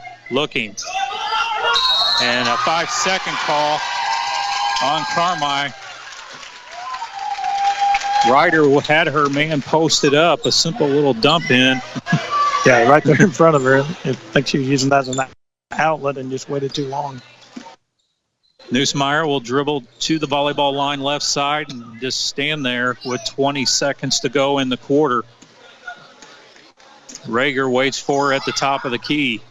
And a 5-second call on Carmi. Ryder had her man posted up, a simple little dump in. Yeah, right there in front of her. I think she was using that as an outlet and just waited too long. Nussmeier will dribble to the volleyball line left side and just stand there with 20 seconds to go in the quarter. Rager waits for her at the top of the key.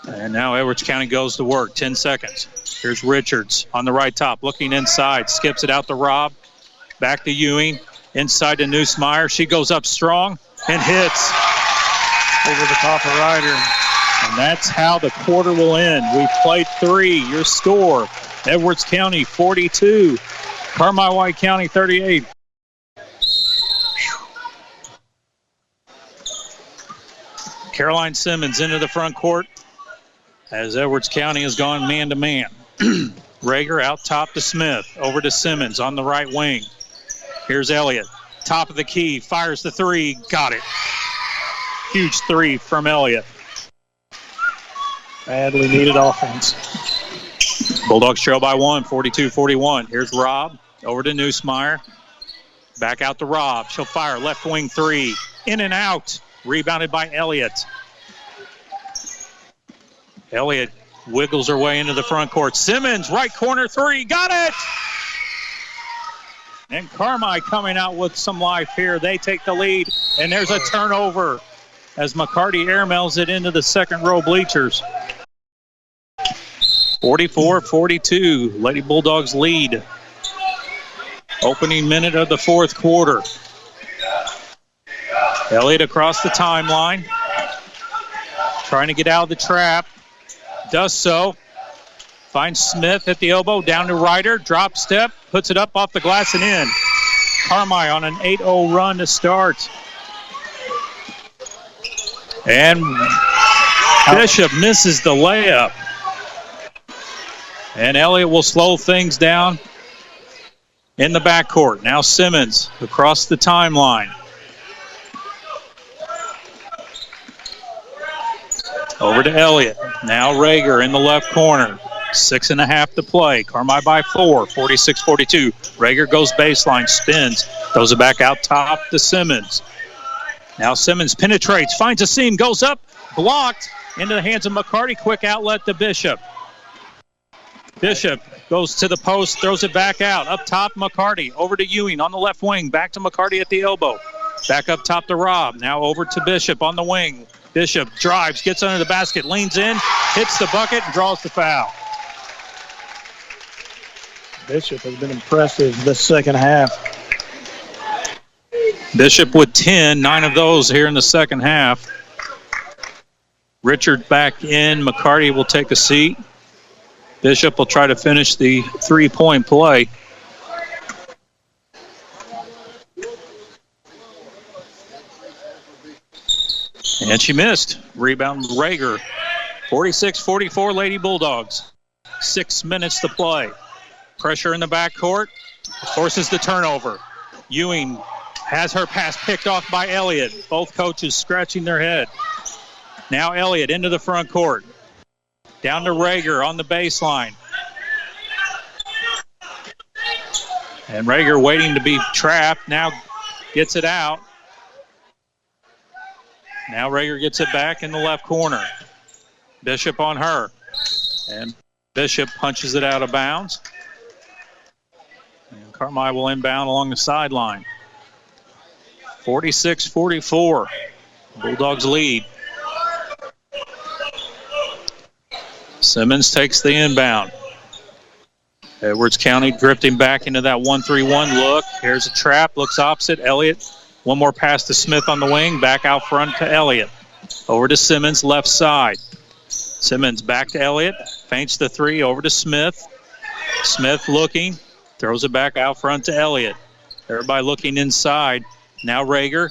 And now Edwards County goes to work. 10 seconds. Here's Richards on the right top, looking inside. Skips it out to Robb. Back to Ewing. Inside to Nussmeier. She goes up strong and hits over the top of Ryder. And that's how the quarter will end. We played 3. Your score, Edwards County 42, Carmi White County 38. Caroline Simmons into the front court as Edwards County has gone man-to-man. Rager out top to Smith. Over to Simmons on the right wing. Here's Elliott. Top of the key. Fires the 3. Got it. Huge 3 from Elliott. Badly needed offense. Bulldogs trail by 1, 42-41. Here's Robb. Over to Nussmeier. Back out to Robb. She'll fire. Left wing 3. In and out. Rebounded by Elliott. Elliott wiggles her way into the front court. Simmons, right corner 3. Got it! And Carmi coming out with some life here. They take the lead, and there's a turnover as McCarty airmails it into the second row bleachers. 44-42, Lady Bulldogs lead. Opening minute of the fourth quarter. Elliott across the timeline. Trying to get out of the trap. Does so. Finds Smith at the elbow. Down to Ryder. Drop step. Puts it up off the glass and in. Carmi on an 8-0 run to start. And Bishop misses the layup. And Elliott will slow things down in the backcourt. Now Simmons across the timeline. Over to Elliott. Now Rager in the left corner. 6.5 to play. Carmi by 4. 46-42. Rager goes baseline. Spins. Throws it back out top to Simmons. Now Simmons penetrates. Finds a seam. Goes up. Blocked. Into the hands of McCarty. Quick outlet to Bishop. Bishop goes to the post. Throws it back out. Up top, McCarty. Over to Ewing on the left wing. Back to McCarty at the elbow. Back up top to Robb. Now over to Bishop on the wing. Bishop drives, gets under the basket, leans in, hits the bucket, and draws the foul. Bishop has been impressive this second half. Bishop with 10, 9 of those here in the second half. Richard back in. McCarty will take a seat. Bishop will try to finish the three-point play. And she missed. Rebound Rager. 46-44 Lady Bulldogs. 6 minutes to play. Pressure in the backcourt. Forces the turnover. Ewing has her pass picked off by Elliott. Both coaches scratching their head. Now Elliott into the front court. Down to Rager on the baseline. And Rager waiting to be trapped. Now gets it out. Now Rager gets it back in the left corner. Bishop on her. And Bishop punches it out of bounds. And Carmi will inbound along the sideline. 46-44. Bulldogs lead. Simmons takes the inbound. Edwards County drifting back into that 1-3-1 look. Here's a trap, looks opposite. Elliott, one more pass to Smith on the wing, back out front to Elliott. Over to Simmons, left side. Simmons back to Elliott, feints the three, over to Smith. Smith looking, throws it back out front to Elliott. Everybody looking inside. Now Rager,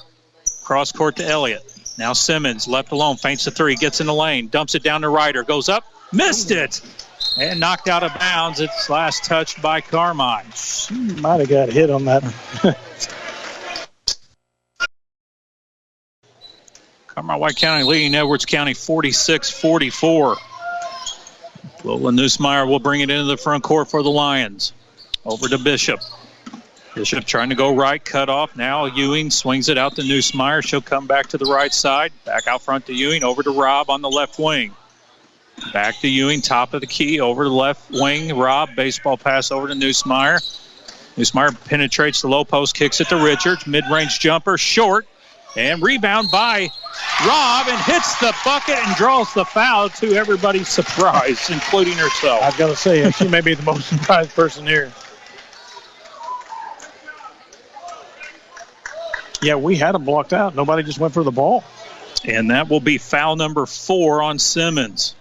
cross court to Elliott. Now Simmons, left alone, feints the three, gets in the lane, dumps it down to Ryder, goes up, missed it, and knocked out of bounds. It's last touched by Carmine. She might have got hit on that. Carmine White County leading Edwards County 46-44. Lola Nussmeyer will bring it into the front court for the Lions. Over to Bishop. Bishop trying to go right, cut off. Now Ewing swings it out to Nussmeyer. She'll come back to the right side. Back out front to Ewing. Over to Robb on the left wing. Back to Ewing, top of the key. Over to the left wing. Robb, baseball pass over to Nussmeyer. Nussmeyer penetrates the low post, kicks it to Richards. Mid-range jumper, short. And rebound by Robb and hits the bucket and draws the foul to everybody's surprise, including herself. I was going to say, she may be the most surprised person here. Yeah, we had them blocked out. Nobody just went for the ball. And that will be foul number 4 on Simmons.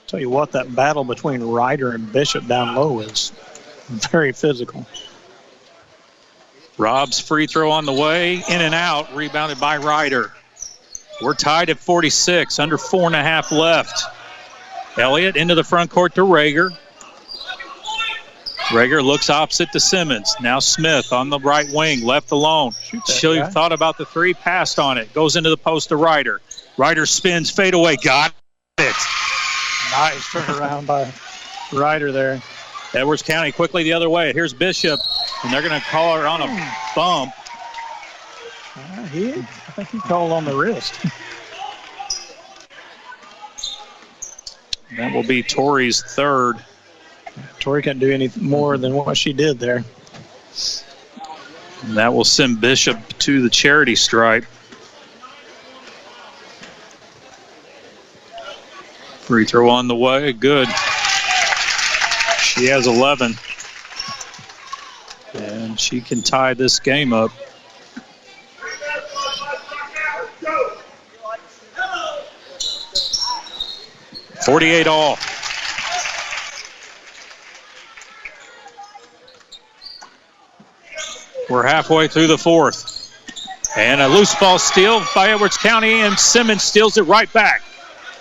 Tell you what, that battle between Ryder and Bishop down low is very physical. Robb's free throw on the way, in and out, rebounded by Ryder. We're tied at 46, under 4.5 left. Elliott into the front court to Rager. Rager looks opposite to Simmons. Now Smith on the right wing, left alone. She thought about the three, passed on it. Goes into the post to Ryder. Ryder spins, fade away, got it. Nice turnaround by Ryder there. Edwards County quickly the other way. Here's Bishop, and they're going to call her on a bump. I think he called on the wrist. That will be Tori's third. Tori can't do any more than what she did there. And that will send Bishop to the charity stripe. Free throw on the way, good. She has 11. And she can tie this game up. .48 all. We're halfway through the fourth. And a loose ball steal by Edwards County, and Simmons steals it right back.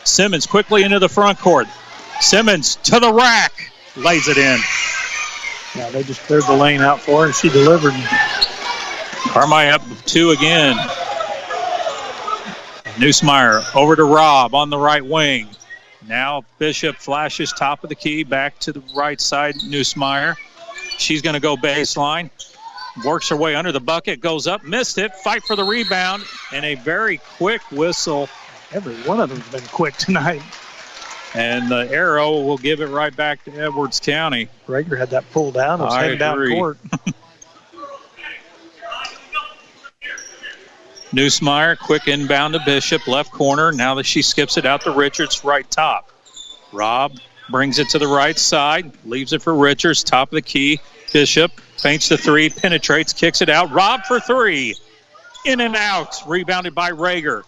Simmons quickly into the front court. Simmons to the rack. Lays it in. Yeah, they just cleared the lane out for her, and she delivered. Carmine up 2 again. Nussmeyer over to Robb on the right wing. Now Bishop flashes top of the key, back to the right side, Nussmeyer. She's going to go baseline. Works her way under the bucket, goes up, missed it, fight for the rebound, and a very quick whistle. Every one of them's been quick tonight. And the arrow will give it right back to Edwards County. Rager had that pulled down. It was heading down court. Nussmeyer, quick inbound to Bishop, left corner. Now that she skips it out to Richards, right top. Robb brings it to the right side, leaves it for Richards, top of the key. Bishop feints the three, penetrates, kicks it out. Robb for three. In and out. Rebounded by Rager.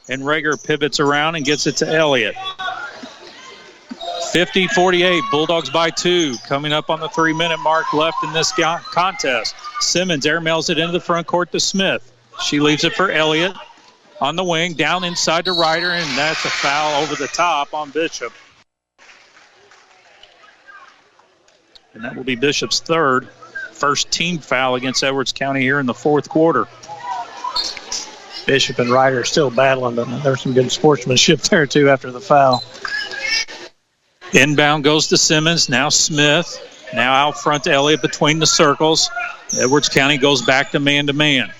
And Rager pivots around and gets it to Elliott. 50-48. Bulldogs by 2. Coming up on the 3-minute mark left in this contest. Simmons airmails it into the front court to Smith. She leaves it for Elliott on the wing, down inside to Ryder, and that's a foul over the top on Bishop. And that will be Bishop's third. First team foul against Edwards County here in the fourth quarter. Bishop and Ryder are still battling, but there's some good sportsmanship there, too, after the foul. Inbound goes to Simmons. Now Smith. Now out front to Elliott between the circles. Edwards County goes back to man-to-man.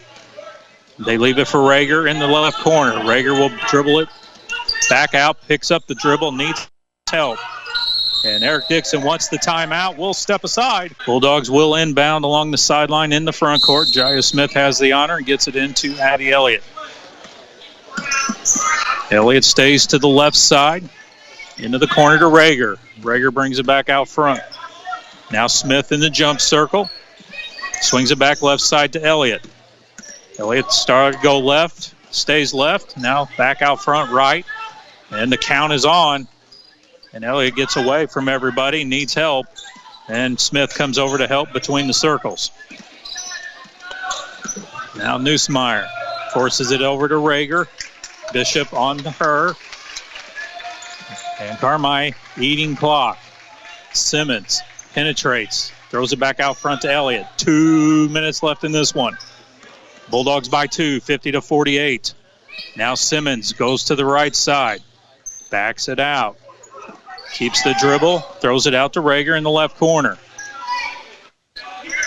They leave it for Rager in the left corner. Rager will dribble it back out, picks up the dribble, needs help. And Eric Dixon wants the timeout. We'll step aside. Bulldogs will inbound along the sideline in the front court. Jaya Smith has the honor and gets it into Addie Elliott. Elliott stays to the left side. Into the corner to Rager. Rager brings it back out front. Now Smith in the jump circle. Swings it back left side to Elliott. Elliott started to go left, stays left. Now back out front right. And the count is on. And Elliott gets away from everybody, needs help. And Smith comes over to help between the circles. Now Nussmeyer forces it over to Rager. Bishop on her. And Carmi eating clock. Simmons penetrates. Throws it back out front to Elliott. 2 minutes left in this one. Bulldogs by 2, 50-48. Now Simmons goes to the right side. Backs it out. Keeps the dribble. Throws it out to Rager in the left corner.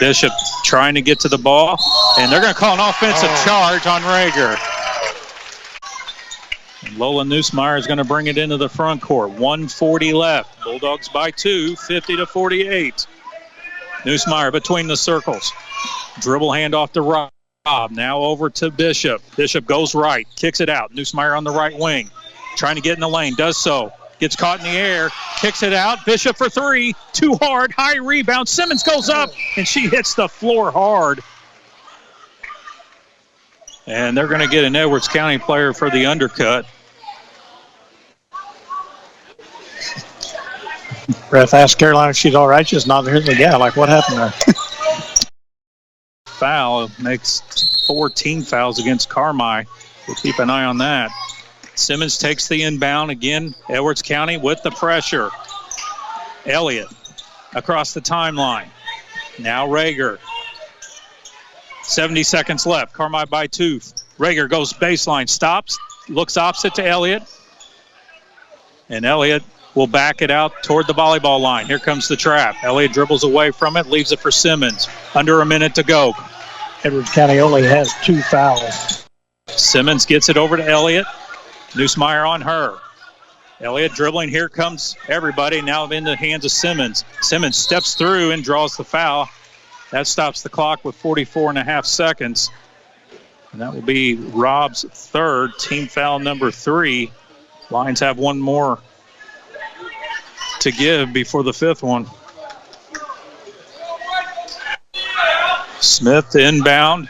Bishop trying to get to the ball. And they're going to call an offensive charge on Rager. And Lola Nussmeyer is going to bring it into the front court. 1:40 left. Bulldogs by 2, 50-48. Nussmeyer between the circles. Dribble handoff to Rob. Now over to Bishop. Bishop goes right. Kicks it out. Nussmeyer on the right wing. Trying to get in the lane. Does so. Gets caught in the air. Kicks it out. Bishop for three. Too hard. High rebound. Simmons goes up. And she hits the floor hard. And they're going to get an Edwards County player for the undercut. Ref asked Caroline if she's all right. She's nodding her head. Yeah, like what happened there? Foul makes 4 team fouls against Carmi. We'll keep an eye on that. Simmons takes the inbound again. Edwards County with the pressure. Elliott across the timeline. Now Rager. 70 seconds left. Carmi by 2. Rager goes baseline, stops, looks opposite to Elliott. And Elliott will back it out toward the volleyball line. Here comes the trap. Elliott dribbles away from it, leaves it for Simmons. Under a minute to go. Edwards County only has 2 fouls. Simmons gets it over to Elliott. Nussmeyer on her. Elliott dribbling. Here comes everybody. Now in the hands of Simmons. Simmons steps through and draws the foul. That stops the clock with 44.5 seconds. And that will be Rob's third, team foul number 3. Lions have one more to give before the 5th one. Smith inbound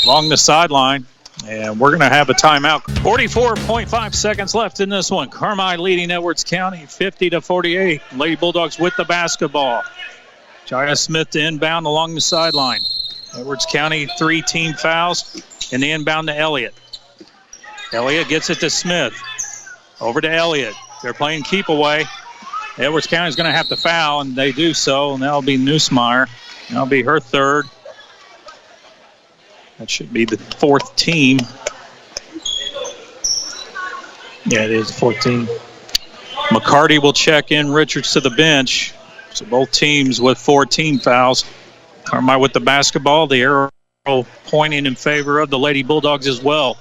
along the sideline. And we're going to have a timeout. 44.5 seconds left in this one. Carmi leading Edwards County 50-48. Lady Bulldogs with the basketball. Jaya Smith to inbound along the sideline. Edwards County 3 team fouls. And the inbound to Elliott. Elliott gets it to Smith. Over to Elliott. They're playing keep away. Edwards County is going to have to foul, and they do so. And that'll be Nussmeyer. That'll be her third. That should be the 4th team. Yeah, it is the 4th team. McCarty will check in. Richards to the bench. So both teams with 4 team fouls. Carmi with the basketball. The arrow pointing in favor of the Lady Bulldogs as well.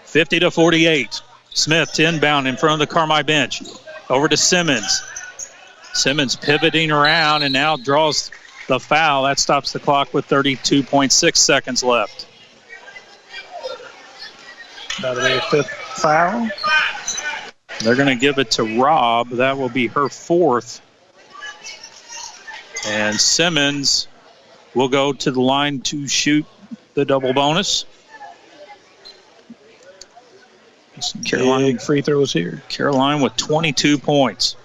50-48. Smith to inbound in front of the Carmi bench. Over to Simmons. Simmons pivoting around and now draws the foul. That stops the clock with 32.6 seconds left. That'll be a 5th foul. They're going to give it to Rob. That will be her 4th. And Simmons will go to the line to shoot the double bonus. Caroline, big free throws here. Caroline with 22 points.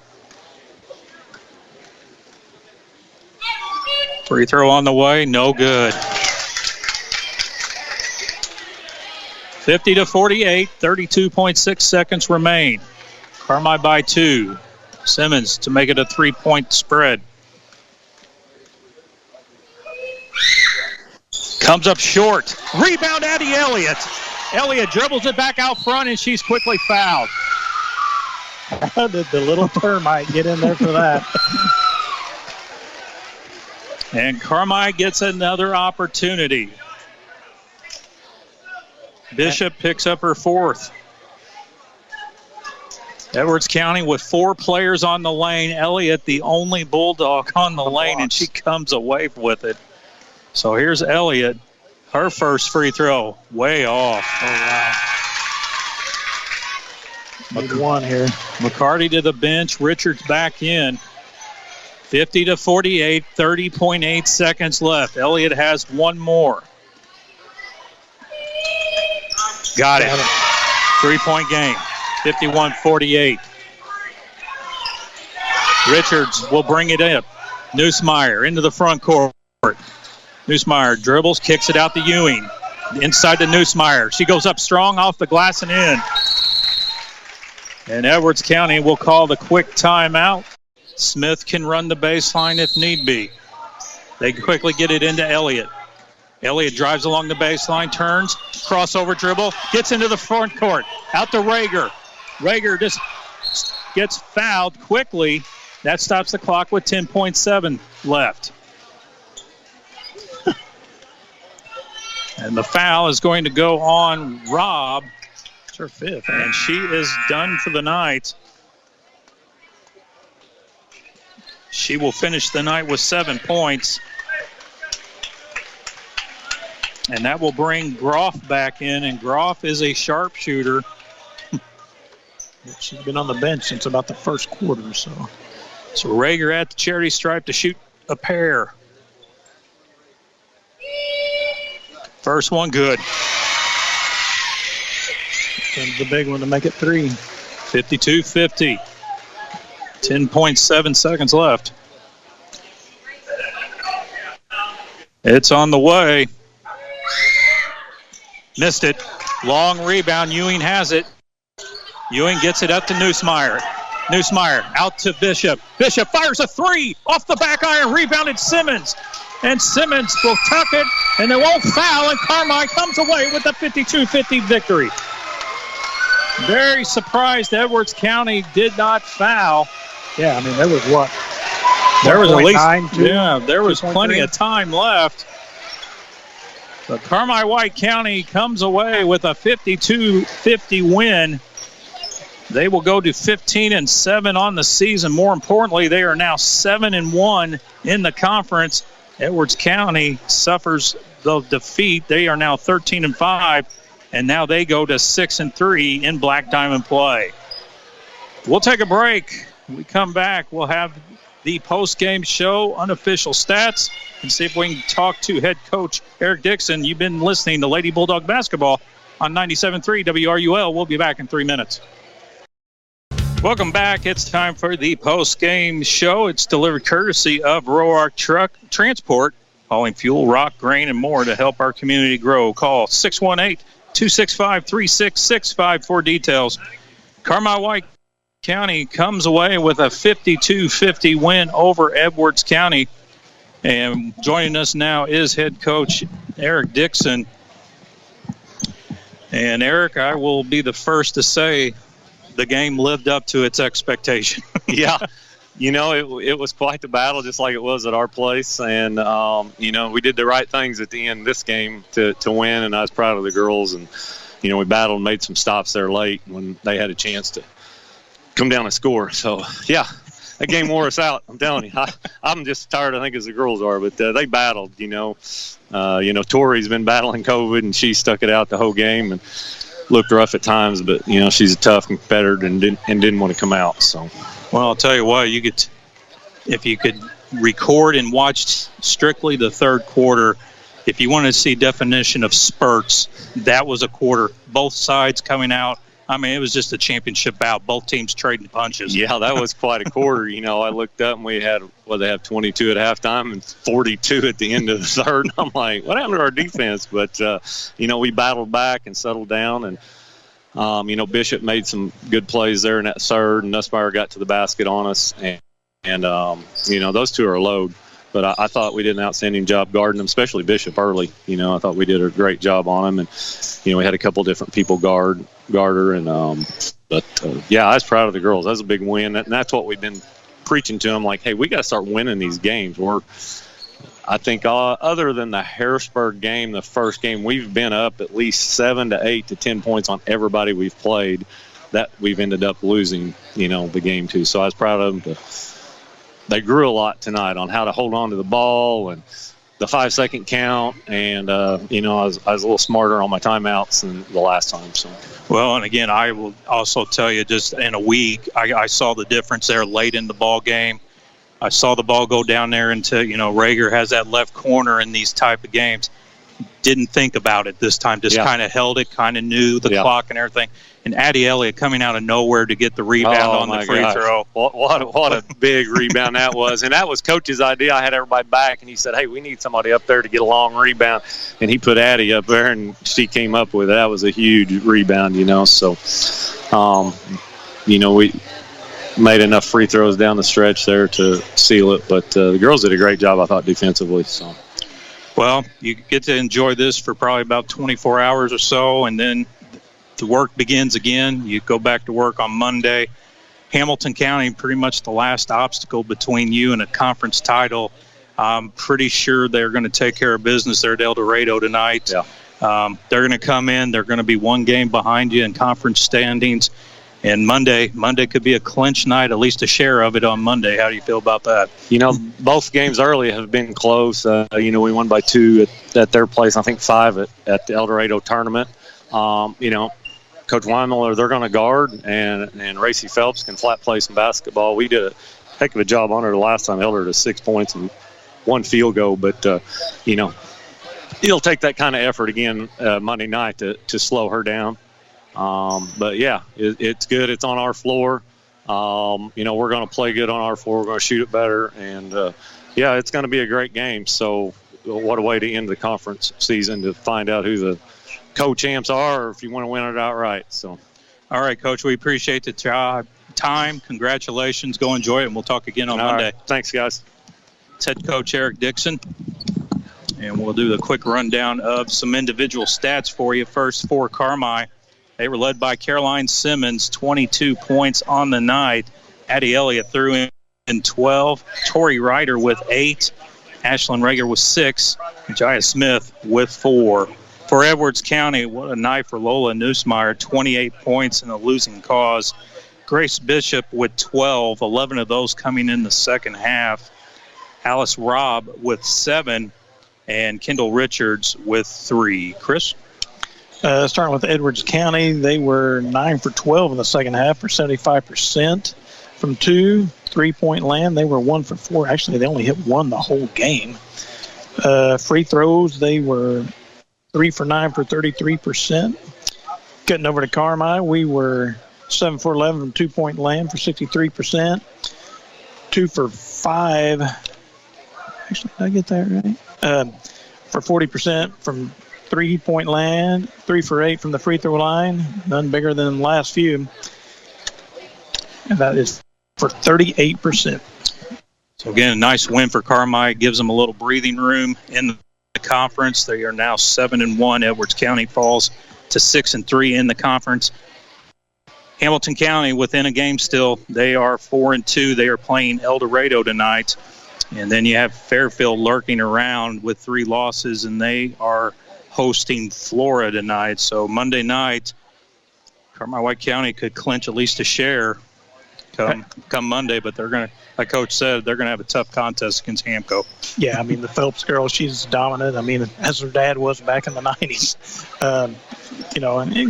Free throw on the way, no good. 50-48, 32.6 seconds remain. Carmi by 2. Simmons to make it a 3-point spread. Comes up short. Rebound, Addie Elliott. Elliott dribbles it back out front, and she's quickly fouled. How did the little termite get in there for that? And Carmi gets another opportunity. Bishop picks up her 4th. Edwards County with 4 players on the lane. Elliott, the only Bulldog on the lane, and she comes away with it. So here's Elliott. Her first free throw, way off. Oh, wow. Need one here. McCarty to the bench. Richards back in. 50-48, 30.8 seconds left. Elliott has one more. Got it. 3-point game. 51-48. Richards will bring it up. Neusmeyer into the front court. Neusmeyer dribbles, kicks it out to Ewing. Inside to Neusmeyer. She goes up strong off the glass and in. And Edwards County will call the quick timeout. Smith can run the baseline if need be. They quickly get it into Elliott. Elliott drives along the baseline, turns, crossover dribble, gets into the front court. Out to Rager. Rager just gets fouled quickly. That stops the clock with 10.7 left. And the foul is going to go on Robb. It's her fifth. And she is done for the night. She will finish the night with 7 points. And that will bring Groff back in, and Groff is a sharpshooter. She's been on the bench since about the first quarter, so. So Rager at the charity stripe to shoot a pair. First one good. Sends the big one to make it 3. 52-50. 10.7 seconds left. It's on the way. Missed it. Long rebound. Ewing has it. Ewing gets it up to Neusmeyer. Neusmeyer out to Bishop. Bishop fires a 3 off the back iron. Rebounded Simmons. And Simmons will tuck it, and they won't foul, and Carmi comes away with a 52-50 victory. Very surprised Edwards County did not foul. Yeah, I mean, there was what? There was at least 9, 2, there was 2.3. plenty of time left. But Carmi White County comes away with a 52-50 win. They will go to 15-7 on the season. More importantly, they are now 7-1 in the conference. Edwards County suffers the defeat. They are now 13-5, and now they go to 6-3 in Black Diamond play. We'll take a break. When we come back, we'll have the post-game show, unofficial stats, and see if we can talk to head coach Eric Dixon. You've been listening to Lady Bulldog Basketball on 97.3 WRUL. We'll be back in 3 minutes. Welcome back. It's time for the post-game show. It's delivered courtesy of Roark Truck Transport, hauling fuel, rock, grain, and more to help our community grow. Call 618-265-3665 for details. Carmi White County comes away with a 52-50 win over Edwards County. And joining us now is head coach Eric Dixon. And Eric, I will be the first to say the game lived up to its expectation. Yeah. You know, it was quite the battle, just like it was at our place. And, you know, we did the right things at the end of this game to win, and I was proud of the girls. And, you know, we battled and made some stops there late when they had a chance to come down and score. So, yeah, that game wore us out, I'm telling you. I'm just tired, I think, as the girls are. But they battled, you know. Tori's been battling COVID, and she stuck it out the whole game and looked rough at times. But, you know, she's a tough competitor and didn't want to come out, so. Well, I'll tell you what, if you could record and watch strictly the third quarter, if you wanted to see definition of spurts, that was a quarter. Both sides coming out. I mean, it was just a championship bout. Both teams trading punches. Yeah, that was quite a quarter. You know, I looked up and we had, they have 22 at halftime and 42 at the end of the third. And I'm like, what happened to our defense? But, you know, we battled back and settled down. And, you know, Bishop made some good plays there in that third, and Nussmeyer got to the basket on us. And you know, those two are a load. But I thought we did an outstanding job guarding them, especially Bishop early. You know, I thought we did a great job on him. And, you know, we had a couple different people guard her. And, yeah, I was proud of the girls. That was a big win. And that's what we've been preaching to them, like, hey, we got to start winning these games. I think other than the Harrisburg game, the first game, we've been up at least 7 to 8 to 10 points on everybody we've played that we've ended up losing, you know, the game to. So I was proud of them. They grew a lot tonight on how to hold on to the ball and the 5-second count, and I was a little smarter on my timeouts than the last time. So. Well, and again, I will also tell you, just in a week, I saw the difference there late in the ball game. I saw the ball go down there into, Rager has that left corner in these type of games. Didn't think about it this time, just kind of held it, kind of knew the clock and everything. And Addie Elliott coming out of nowhere to get the rebound on the free throw. What a big rebound that was. And that was Coach's idea. I had everybody back, and he said, hey, we need somebody up there to get a long rebound. And he put Addie up there, and she came up with it. That was a huge rebound, So, we made enough free throws down the stretch there to seal it. But the girls did a great job, I thought, defensively. So. Well, you get to enjoy this for probably about 24 hours or so, and then the work begins again. You go back to work on Monday. Hamilton County, pretty much the last obstacle between you and a conference title. I'm pretty sure they're going to take care of business there at El Dorado tonight. Yeah. They're going to come in. They're going to be one game behind you in conference standings. And Monday could be a clinch night, at least a share of it on Monday. How do you feel about that? Both games early have been close. We won by 2 at their place, I think 5 at the El Dorado tournament. Coach Weimler, they're going to guard, and Racy Phelps can flat play some basketball. We did a heck of a job on her the last time. Held her to 6 points and 1 field goal. But, it'll take that kind of effort again Monday night to slow her down. But yeah, it's good. It's on our floor. We're going to play good on our floor. We're going to shoot it better. And, it's going to be a great game. So what a way to end the conference season to find out who the co-champs are, or if you want to win it outright. So, all right, Coach, we appreciate the time. Congratulations. Go enjoy it, and we'll talk again on Monday. Right. Thanks, guys. It's head coach Eric Dixon. And we'll do the quick rundown of some individual stats for you. First, for Carmi. They were led by Caroline Simmons, 22 points on the night. Addie Elliott threw in 12. Tori Ryder with 8. Ashlyn Rager with 6. And Jaya Smith with 4. For Edwards County, what a night for Lola Neusmeyer, 28 points in a losing cause. Grace Bishop with 12, 11 of those coming in the second half. Alice Robb with 7, and Kendall Richards with 3. Chris? Starting with Edwards County, they were 9 for 12 in the second half for 75% from 2. 3-point land, they were 1 for 4. Actually, they only hit 1 the whole game. Free throws, they were 3 for 9 for 33%. Cutting over to Carmi, we were 7 for 11 from 2-point land for 63%. 2 for 5. Actually, did I get that right? For 40% from 3-point land. 3 for 8 from the free throw line. None bigger than the last few. And that is for 38%. So, again, a nice win for Carmi. Gives them a little breathing room in the conference. They are now 7-1. Edwards County falls to 6-3 in the conference. Hamilton County within a game still. They are 4-2. They are playing El Dorado tonight. And then you have Fairfield lurking around with 3 losses, and they are hosting Flora tonight. So Monday night, Carmi-White County could clinch at least a share come Monday, but they're going to, like Coach said, they're going to have a tough contest against Hamco. Yeah, I mean, the Phelps girl, she's dominant. I mean, as her dad was back in the 90s. And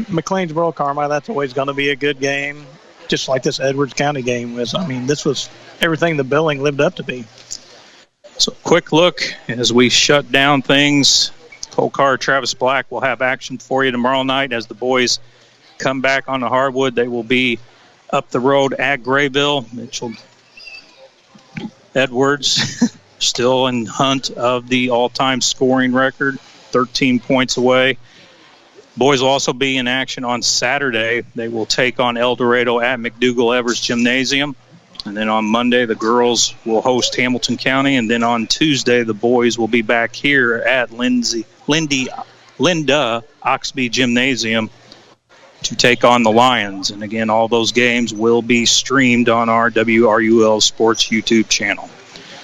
McLeansboro, Carmi, that's always going to be a good game, just like this Edwards County game was. I mean, this was everything the billing lived up to be. So quick look as we shut down things. Cole Carr, Travis Black will have action for you tomorrow night as the boys come back on the hardwood. They will be up the road at Grayville. Mitchell Edwards still in hunt of the all-time scoring record, 13 points away. Boys will also be in action on Saturday. They will take on El Dorado at McDougall-Evers Gymnasium. And then on Monday, the girls will host Hamilton County. And then on Tuesday, the boys will be back here at Linda Oxby Gymnasium to take on the Lions. And again, all those games will be streamed on our WRUL Sports YouTube channel.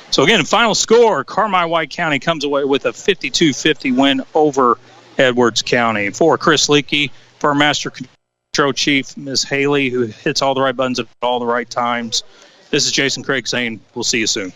So again, final score, Carmi-White County comes away with a 52-50 win over Edwards County. For Chris Leakey, for our Master Control Chief, Ms. Haley, who hits all the right buttons at all the right times, this is Jason Craig saying we'll see you soon.